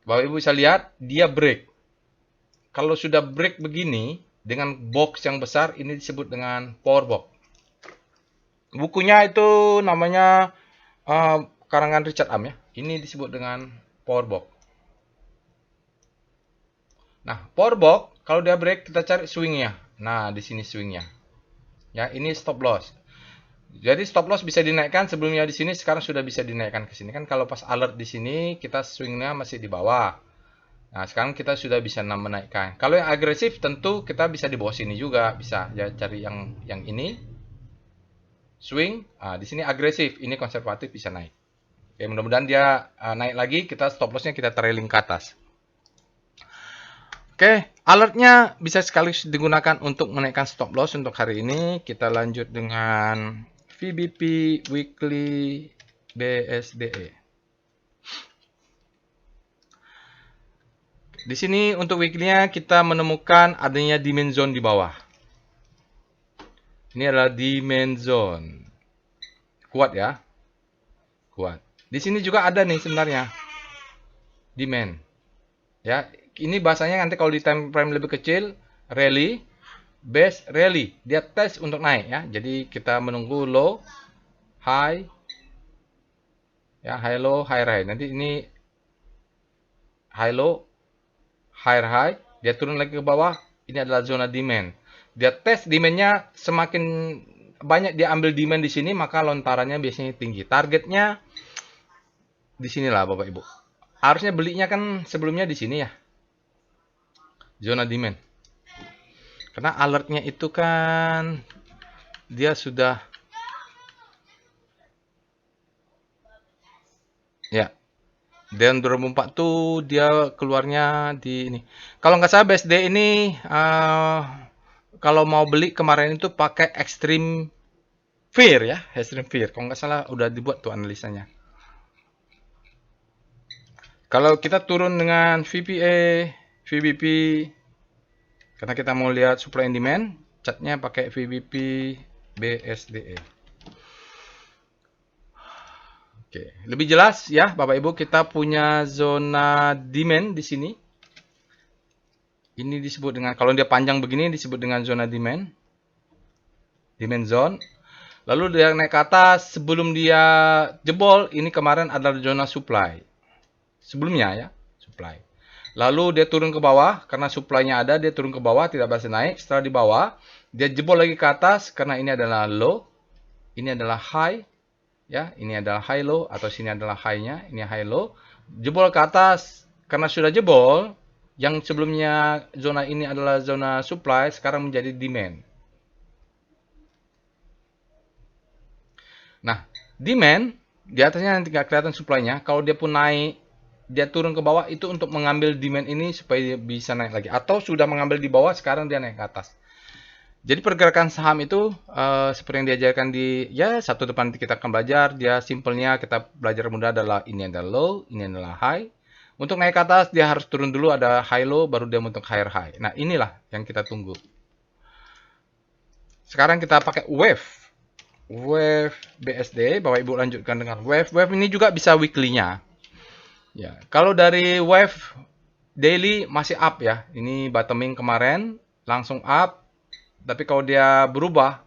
Bapak Ibu bisa lihat dia break. Kalau sudah break begini dengan box yang besar, ini disebut dengan power box. Bukunya itu namanya karangan Richard Am ya. Ini disebut dengan power box. Nah, power box kalau dia break kita cari swingnya. Nah, di sini swingnya. Ya, ini stop loss. Jadi stop loss bisa dinaikkan sebelumnya di sini, sekarang sudah bisa dinaikkan ke sini kan. Kalau pas alert di sini kita swingnya masih di bawah. Nah, sekarang kita sudah bisa menaikkan. Kalau yang agresif tentu kita bisa di bawah sini juga, bisa ya cari yang ini. Swing, di sini agresif, ini konservatif bisa naik. Oke, mudah-mudahan dia naik lagi, kita stop lossnya kita trailing ke atas. Oke, alertnya bisa sekaligus digunakan untuk menaikkan stop loss untuk hari ini. Kita lanjut dengan VBP Weekly BSDE. Di sini untuk weekly-nya kita menemukan adanya demand zone di bawah. Ini adalah demand zone. Kuat ya. Kuat. Di sini juga ada nih sebenarnya. Demand. Ya, ini bahasanya nanti kalau di time frame lebih kecil, rally. base rally. Dia tes untuk naik ya. Jadi kita menunggu low, high, ya high low, high high. Nanti ini high low, high. Dia turun lagi ke bawah. Ini adalah zona demand. Dia tes demandnya, semakin banyak dia ambil demand di sini, maka lontarannya biasanya tinggi. Targetnya di sinilah Bapak Ibu. Harusnya belinya kan sebelumnya di sini ya. Zona demand. Karena alertnya itu kan dia sudah ya. Dan 2004 tuh dia keluarnya di ini. Kalau nggak salah BSD ini kalau mau beli kemarin itu pakai Extreme Fear ya, Extreme Fear. Kalau nggak salah udah dibuat tuh analisanya. Kalau kita turun dengan VPA, VBP, karena kita mau lihat supply and demand, chartnya pakai VBP BSDE. Oke, lebih jelas ya Bapak Ibu, kita punya zona demand di sini. Ini disebut dengan, kalau dia panjang begini disebut dengan zona demand. Demand zone. Lalu dia naik ke atas, sebelum dia jebol, ini kemarin adalah zona supply. Sebelumnya ya, supply. Lalu dia turun ke bawah, karena supply-nya ada, dia turun ke bawah, tidak berhasil naik. Setelah di bawah, dia jebol lagi ke atas, karena ini adalah low, ini adalah high, ya, ini adalah high low, atau sini adalah high-nya, ini high low. Jebol ke atas, karena sudah jebol, yang sebelumnya zona ini adalah zona supply, sekarang menjadi demand. Nah, demand di atasnya nanti nggak kelihatan supply-nya. Kalau dia pun naik, dia turun ke bawah itu untuk mengambil demand ini supaya dia bisa naik lagi. Atau sudah mengambil di bawah, sekarang dia naik ke atas. Jadi pergerakan saham itu seperti yang diajarkan di ya satu depan kita akan belajar. Dia simpelnya kita belajar mudah adalah ini adalah low, ini adalah high. Untuk naik ke atas dia harus turun dulu ada high low baru dia untuk higher high. Nah, inilah yang kita tunggu. Sekarang kita pakai wave. Wave BSD, Bapak Ibu lanjutkan dengan wave. Wave ini juga bisa weekly-nya. Ya, kalau dari wave daily masih up ya. Ini bottoming kemarin, langsung up. Tapi kalau dia berubah,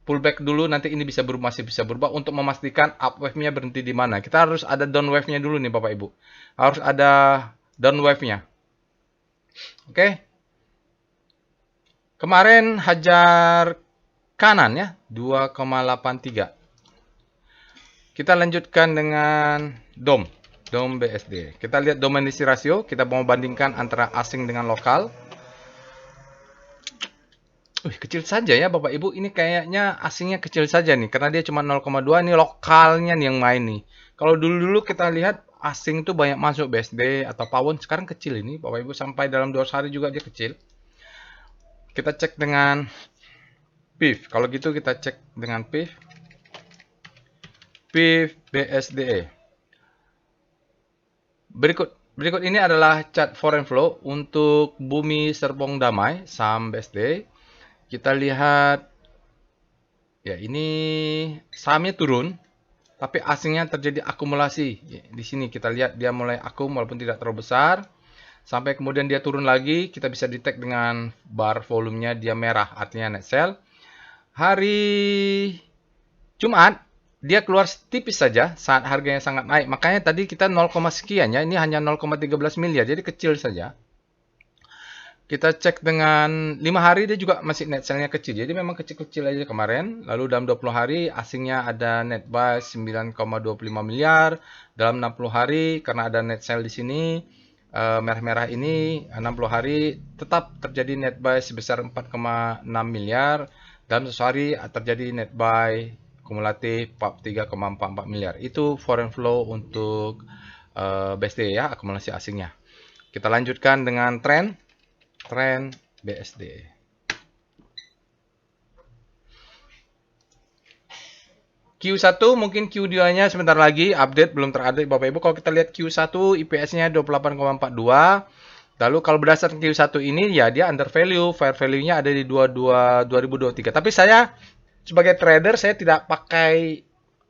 pullback dulu, nanti ini bisa berubah, masih bisa berubah. Untuk memastikan up wave-nya berhenti di mana. Kita harus ada down wave-nya dulu nih Bapak Ibu. Harus ada down wave-nya. Oke. Kemarin hajar kanan ya, 2,83. Kita lanjutkan dengan DOM BSD. Kita lihat dominasi rasio, kita mau bandingkan antara asing dengan lokal. Kecil saja ya Bapak Ibu, ini kayaknya asingnya kecil saja nih, karena dia cuma 0,2, ini lokalnya nih yang main nih. Kalau dulu-dulu kita lihat asing tuh banyak masuk BSD atau pound, sekarang kecil ini Bapak Ibu, sampai dalam 2 hari juga dia kecil. Kita cek dengan PIF. Kalau gitu kita cek dengan PIF. PIF BSDE. Berikut ini adalah chart foreign flow untuk Bumi Serpong Damai saham BSD. Kita lihat ya, ini sahamnya turun tapi asingnya terjadi akumulasi. Di sini kita lihat dia mulai akum walaupun tidak terlalu besar. Sampai kemudian dia turun lagi, kita bisa detect dengan bar volumenya dia merah, artinya net sell. Hari Jumat dia keluar tipis saja saat harganya sangat naik. Makanya tadi kita 0, sekian ya. Ini hanya 0,13 miliar. Jadi kecil saja. Kita cek dengan 5 hari dia juga masih net sell-nya kecil. Jadi memang kecil-kecil aja kemarin. Lalu dalam 20 hari asingnya ada net buy 9,25 miliar. Dalam 60 hari karena ada net sell di sini merah-merah ini 60 hari tetap terjadi net buy sebesar 4,6 miliar. Dalam 1 hari terjadi net buy kumulatif 3,44 miliar. Itu foreign flow untuk BSD ya, akumulasi asingnya. Kita lanjutkan dengan tren BSD. Q1 mungkin Q2-nya sebentar lagi update, belum terupdate Bapak Ibu. Kalau kita lihat Q1 IPS-nya 28,42. Lalu kalau berdasarkan Q1 ini ya dia under value, fair value-nya ada di 2023. Tapi saya sebagai trader saya tidak pakai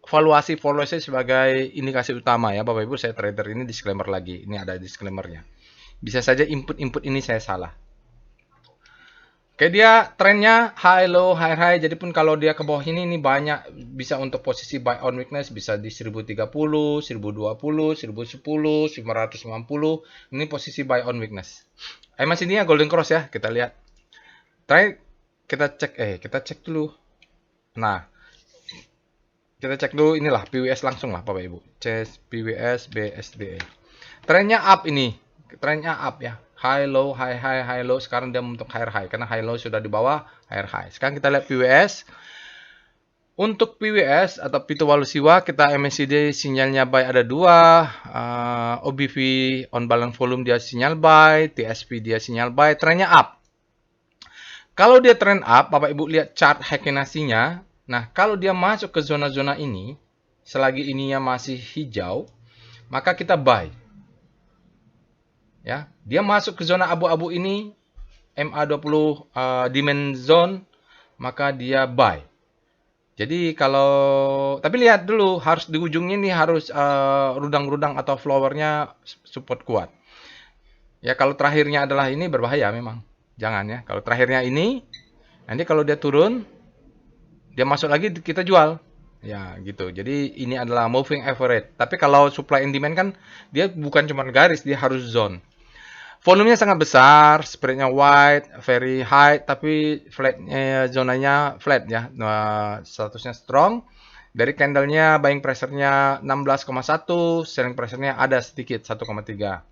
valuasi sebagai indikasi utama ya Bapak Ibu. Saya trader, ini disclaimer lagi. Ini ada disclaimer-nya. Bisa saja input ini saya salah. Kayak dia trennya high low high high, jadi pun kalau dia ke bawah ini banyak bisa untuk posisi buy on weakness, bisa di 1030, 1020, 1010, 550. Ini posisi buy on weakness. Masih ini ya golden cross ya, kita lihat. Terakhir kita cek dulu. Nah, kita cek dulu inilah PWS langsung lah Bapak Ibu. CES PWS BSDE. Trennya up ini. Trennya up ya. High low high high high low, sekarang dia membentuk higher high karena high low sudah di bawah higher high. Sekarang kita lihat PWS. Untuk PWS atau Pito Walusiwa, kita MACD sinyalnya buy ada dua, OBV on balance volume dia sinyal buy, TSP dia sinyal buy, trennya up. Kalau dia trend up, Bapak Ibu lihat chart Heikinasinya. Nah, kalau dia masuk ke zona-zona ini, selagi ininya masih hijau, maka kita buy. Ya, dia masuk ke zona abu-abu ini, MA20 demand zone, maka dia buy. Jadi tapi lihat dulu, harus di ujungnya nih harus rudang-rudang atau flowernya support kuat. Ya, kalau terakhirnya adalah ini berbahaya memang. Jangan ya. Kalau terakhirnya ini, nanti kalau dia turun, dia masuk lagi kita jual. Ya, gitu. Jadi ini adalah moving average. Tapi kalau supply and demand kan dia bukan cuma garis, dia harus zone. Volumenya sangat besar, spreadnya wide, very high, tapi flatnya zonanya flat ya, statusnya strong. Dari candlenya buying pressure-nya 16,1, selling pressure-nya ada sedikit 1,3.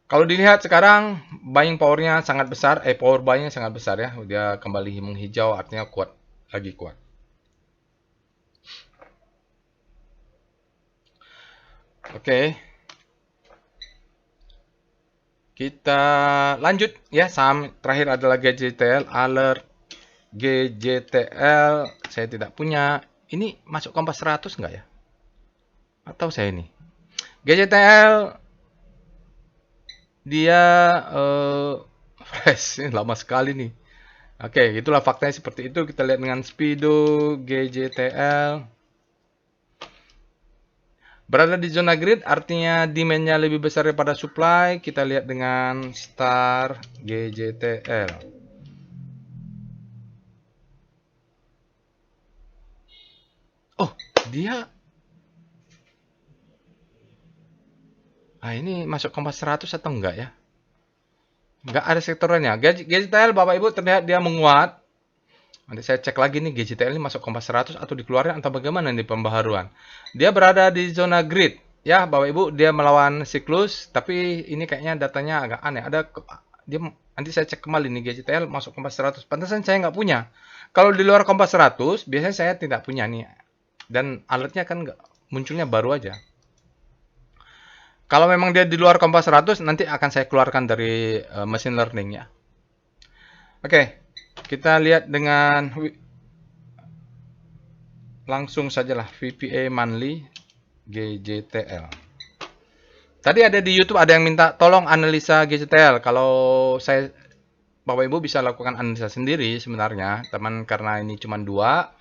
Kalau dilihat sekarang buying power-nya sangat besar, power buy-nya sangat besar ya, dia kembali menghijau artinya kuat, lagi kuat. Oke. Kita lanjut ya, saham terakhir adalah GJTL, alert GJTL saya tidak punya. Ini masuk Kompas 100 enggak ya? Atau saya ini? GJTL dia fresh, ini lama sekali nih. Oke, itulah faktanya seperti itu. Kita lihat dengan Speedo GJTL. Berada di zona grid artinya demand-nya lebih besar daripada supply. Kita lihat dengan Star GJTL. Oh, dia ini masuk Kompas 100 atau enggak ya? Enggak ada sektorannya. GJTL Bapak Ibu terlihat dia menguat. Nanti saya cek lagi nih GJTL ini masuk Kompas 100 atau dikeluarkan atau bagaimana nih pembaharuan. Dia berada di zona grid. Ya Bapak Ibu, dia melawan siklus, tapi ini kayaknya datanya agak aneh. Nanti saya cek kembali nih GJTL masuk Kompas 100. Pantesan saya nggak punya. Kalau di luar Kompas 100, biasanya saya tidak punya nih. Dan alertnya kan munculnya baru aja. Kalau memang dia di luar Kompas 100, nanti akan saya keluarkan dari machine learning ya. Oke, kita lihat dengan langsung sajalah VPA monthly GJTL. Tadi ada di YouTube ada yang minta tolong analisa GJTL. Kalau saya Bapak Ibu bisa lakukan analisa sendiri sebenarnya, teman, karena ini cuma dua.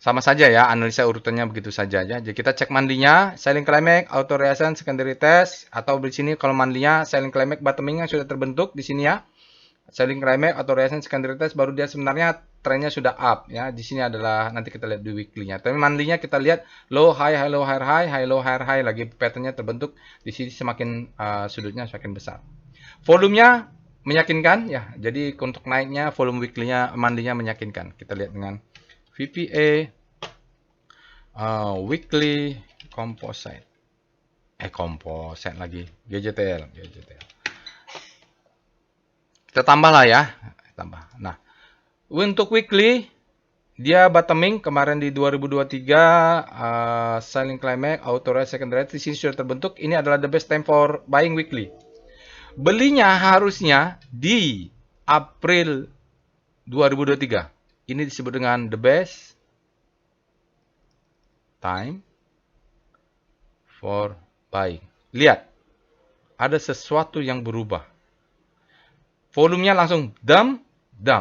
Sama saja ya, analisa urutannya begitu saja ya. Jadi kita cek mandinya, selling climax, auto reaction, secondary test, atau di sini kalau mandinya selling climax bottoming-nya sudah terbentuk di sini ya. Selling climax, auto reaction, secondary test, baru dia sebenarnya trennya sudah up ya. Di sini adalah nanti kita lihat di weekly-nya. Tapi mandinya kita lihat low high high low higher high, high low higher high, lagi pattern-nya terbentuk di sini semakin sudutnya semakin besar. Volumenya meyakinkan ya. Jadi untuk naiknya volume weekly-nya mandinya meyakinkan. Kita lihat dengan VPA weekly composite. Composite lagi. GJTL. Kita tambah lah ya. Tambah. Nah, untuk weekly dia bottoming kemarin di 2023, selling climax, auto rise, secondary di sini sudah terbentuk. Ini adalah the best time for buying weekly. Belinya harusnya di April 2023. Ini disebut dengan the best time for buying. Lihat, ada sesuatu yang berubah. Volumenya langsung dump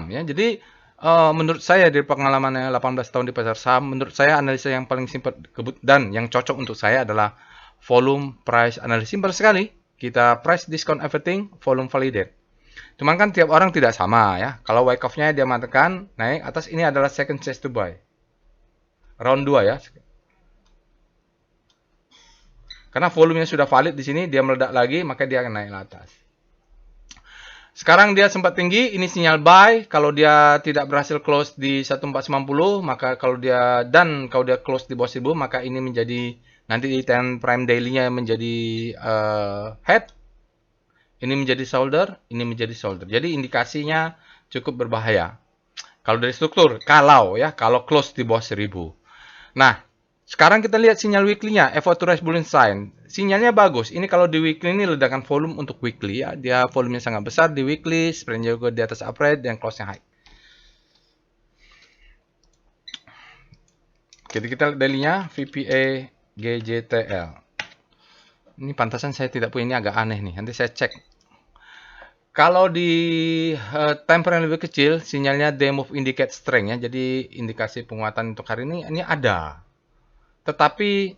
ya. Jadi menurut saya dari pengalaman 18 tahun di pasar saham, menurut saya analisa yang paling simpel dan yang cocok untuk saya adalah volume price analysis. Simpel sekali. Kita price discount everything, volume validate. Cuman kan tiap orang tidak sama ya. Kalau Wyckoff-nya dia mengatakan naik atas, ini adalah second chance to buy. Round 2 ya. Karena volumenya sudah valid di sini, dia meledak lagi, maka dia akan naik ke atas. Sekarang dia sempat tinggi, ini sinyal buy. Kalau dia tidak berhasil close di 1490, maka kalau dia close di bawah 1000, maka ini menjadi nanti di 10 prime daily-nya menjadi head. Ini menjadi shoulder, ini menjadi shoulder. Jadi indikasinya cukup berbahaya. Kalau dari struktur, kalau close di bawah 1000. Nah, sekarang kita lihat sinyal weekly-nya, effort to rise Boolean sign. Sinyalnya bagus. Ini kalau di weekly ini ledakan volume untuk weekly ya. Dia volumenya sangat besar di weekly, spread juga di atas upright dan close-nya high. Jadi kita lihat daily-nya VPA GJTL. Ini pantasan saya tidak punya, ini agak aneh nih. Nanti saya cek. Kalau di time frame lebih kecil, sinyalnya day move indicate strength ya. Jadi indikasi penguatan untuk hari ini ada. Tetapi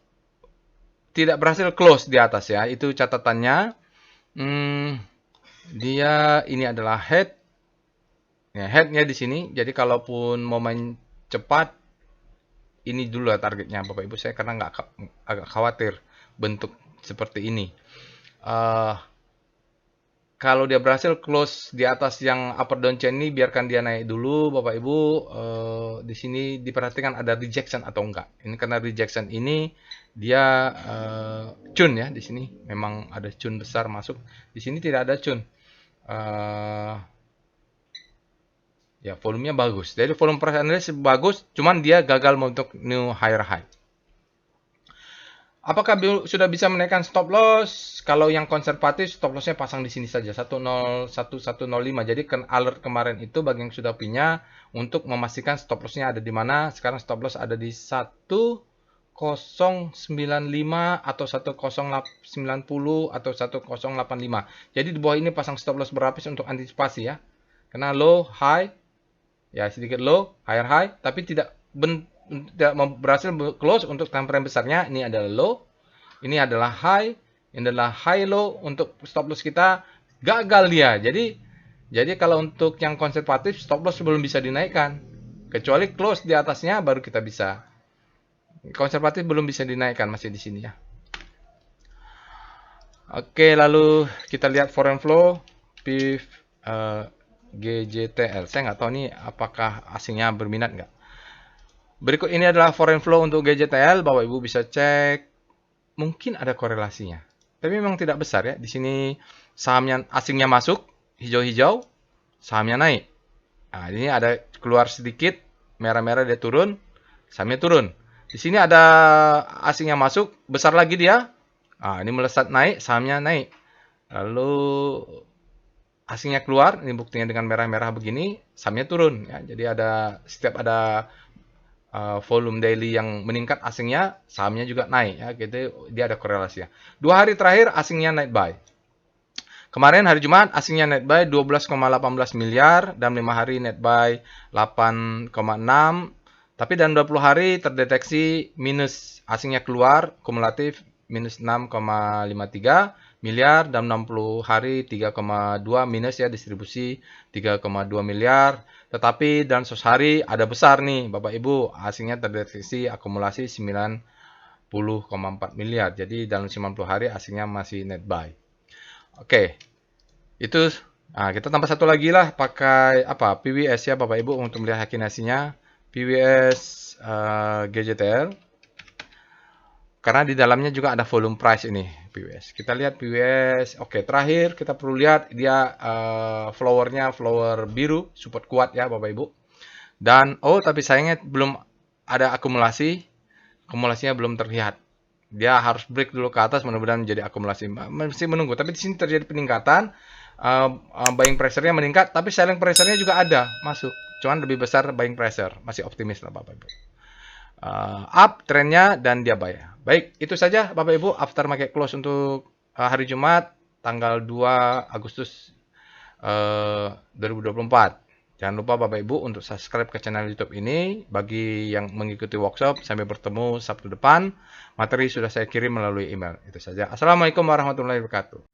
tidak berhasil close di atas ya. Itu catatannya. Dia ini adalah head. Ya, headnya di sini. Jadi kalaupun mau main cepat, ini dulu lah targetnya Bapak Ibu saya, karena agak khawatir bentuk seperti ini. Kalau dia berhasil close di atas yang upper downtrend ini, biarkan dia naik dulu, Bapak Ibu. Di sini diperhatikan ada rejection atau enggak. Ini karena rejection ini dia cun ya, di sini memang ada cun besar masuk. Di sini tidak ada cun. Ya, volumenya bagus. Jadi volume price analysis bagus, cuman dia gagal untuk new higher high. Apakah sudah bisa menaikkan stop loss? Kalau yang konservatif, stop lossnya pasang di sini saja, 101.105. Jadi alert kemarin itu bagi yang sudah punya untuk memastikan stop lossnya ada di mana. Sekarang stop loss ada di 1095 atau 1090 atau 1085. Jadi di bawah ini pasang stop loss berlapis untuk antisipasi ya. Karena low, high, ya sedikit low, higher high, tapi tidak berhasil close untuk time frame besarnya. Ini adalah low, ini adalah high, ini adalah high low. Untuk stop loss kita gagal dia. Jadi kalau untuk yang konservatif, stop loss belum bisa dinaikkan, kecuali close di atasnya baru kita bisa. Konservatif belum bisa dinaikkan, masih di sini ya. Oke, lalu kita lihat foreign flow PIF GJTL. Saya nggak tahu nih apakah asingnya berminat nggak. Berikut ini adalah foreign flow untuk GJTL. Bapak Ibu bisa cek. Mungkin ada korelasinya. Tapi memang tidak besar ya. Di sini sahamnya asingnya masuk, hijau-hijau, sahamnya naik. Nah, ini ada keluar sedikit, merah-merah dia turun, sahamnya turun. Di sini ada asingnya masuk, besar lagi dia. Nah, ini melesat naik, sahamnya naik. Lalu asingnya keluar, ini buktinya dengan merah-merah begini, sahamnya turun ya. Jadi setiap ada volume daily yang meningkat asingnya, sahamnya juga naik ya, gitu. Dia ada korelasinya. 2 hari terakhir asingnya net buy. Kemarin hari Jumat asingnya net buy 12,18 miliar dan 5 hari net buy 8,6. Tapi dalam 20 hari terdeteksi minus, asingnya keluar kumulatif minus 6,53 miliar, dalam 60 hari 3,2 minus ya, distribusi 3,2 miliar. Tetapi dalam 100 hari ada besar nih Bapak Ibu, asingnya terdeteksi akumulasi 90,4 miliar. Jadi dalam 90 hari asingnya masih net buy. Oke. Itu kita tambah satu lagi lah, pakai PWS ya Bapak Ibu untuk melihat hakinasinya. PWS GJTL. Karena di dalamnya juga ada volume price ini PWS. Kita lihat PWS. Oke, terakhir kita perlu lihat dia flowernya flower biru, support kuat ya Bapak Ibu. Dan tapi sayangnya belum ada akumulasi. Akumulasinya belum terlihat. Dia harus break dulu ke atas, mudah-mudahan menjadi akumulasi. Masih menunggu. Tapi di sini terjadi peningkatan. Buying pressure-nya meningkat, tapi selling pressure-nya juga ada masuk. Cuman lebih besar buying pressure. Masih optimis lah Bapak Ibu. Up trennya dan dia buy. Baik, itu saja Bapak Ibu after market close untuk hari Jumat tanggal 2 Agustus 2024. Jangan lupa Bapak Ibu untuk subscribe ke channel YouTube ini. Bagi yang mengikuti workshop, sampai bertemu Sabtu depan. Materi sudah saya kirim melalui email. Itu saja. Assalamualaikum warahmatullahi wabarakatuh.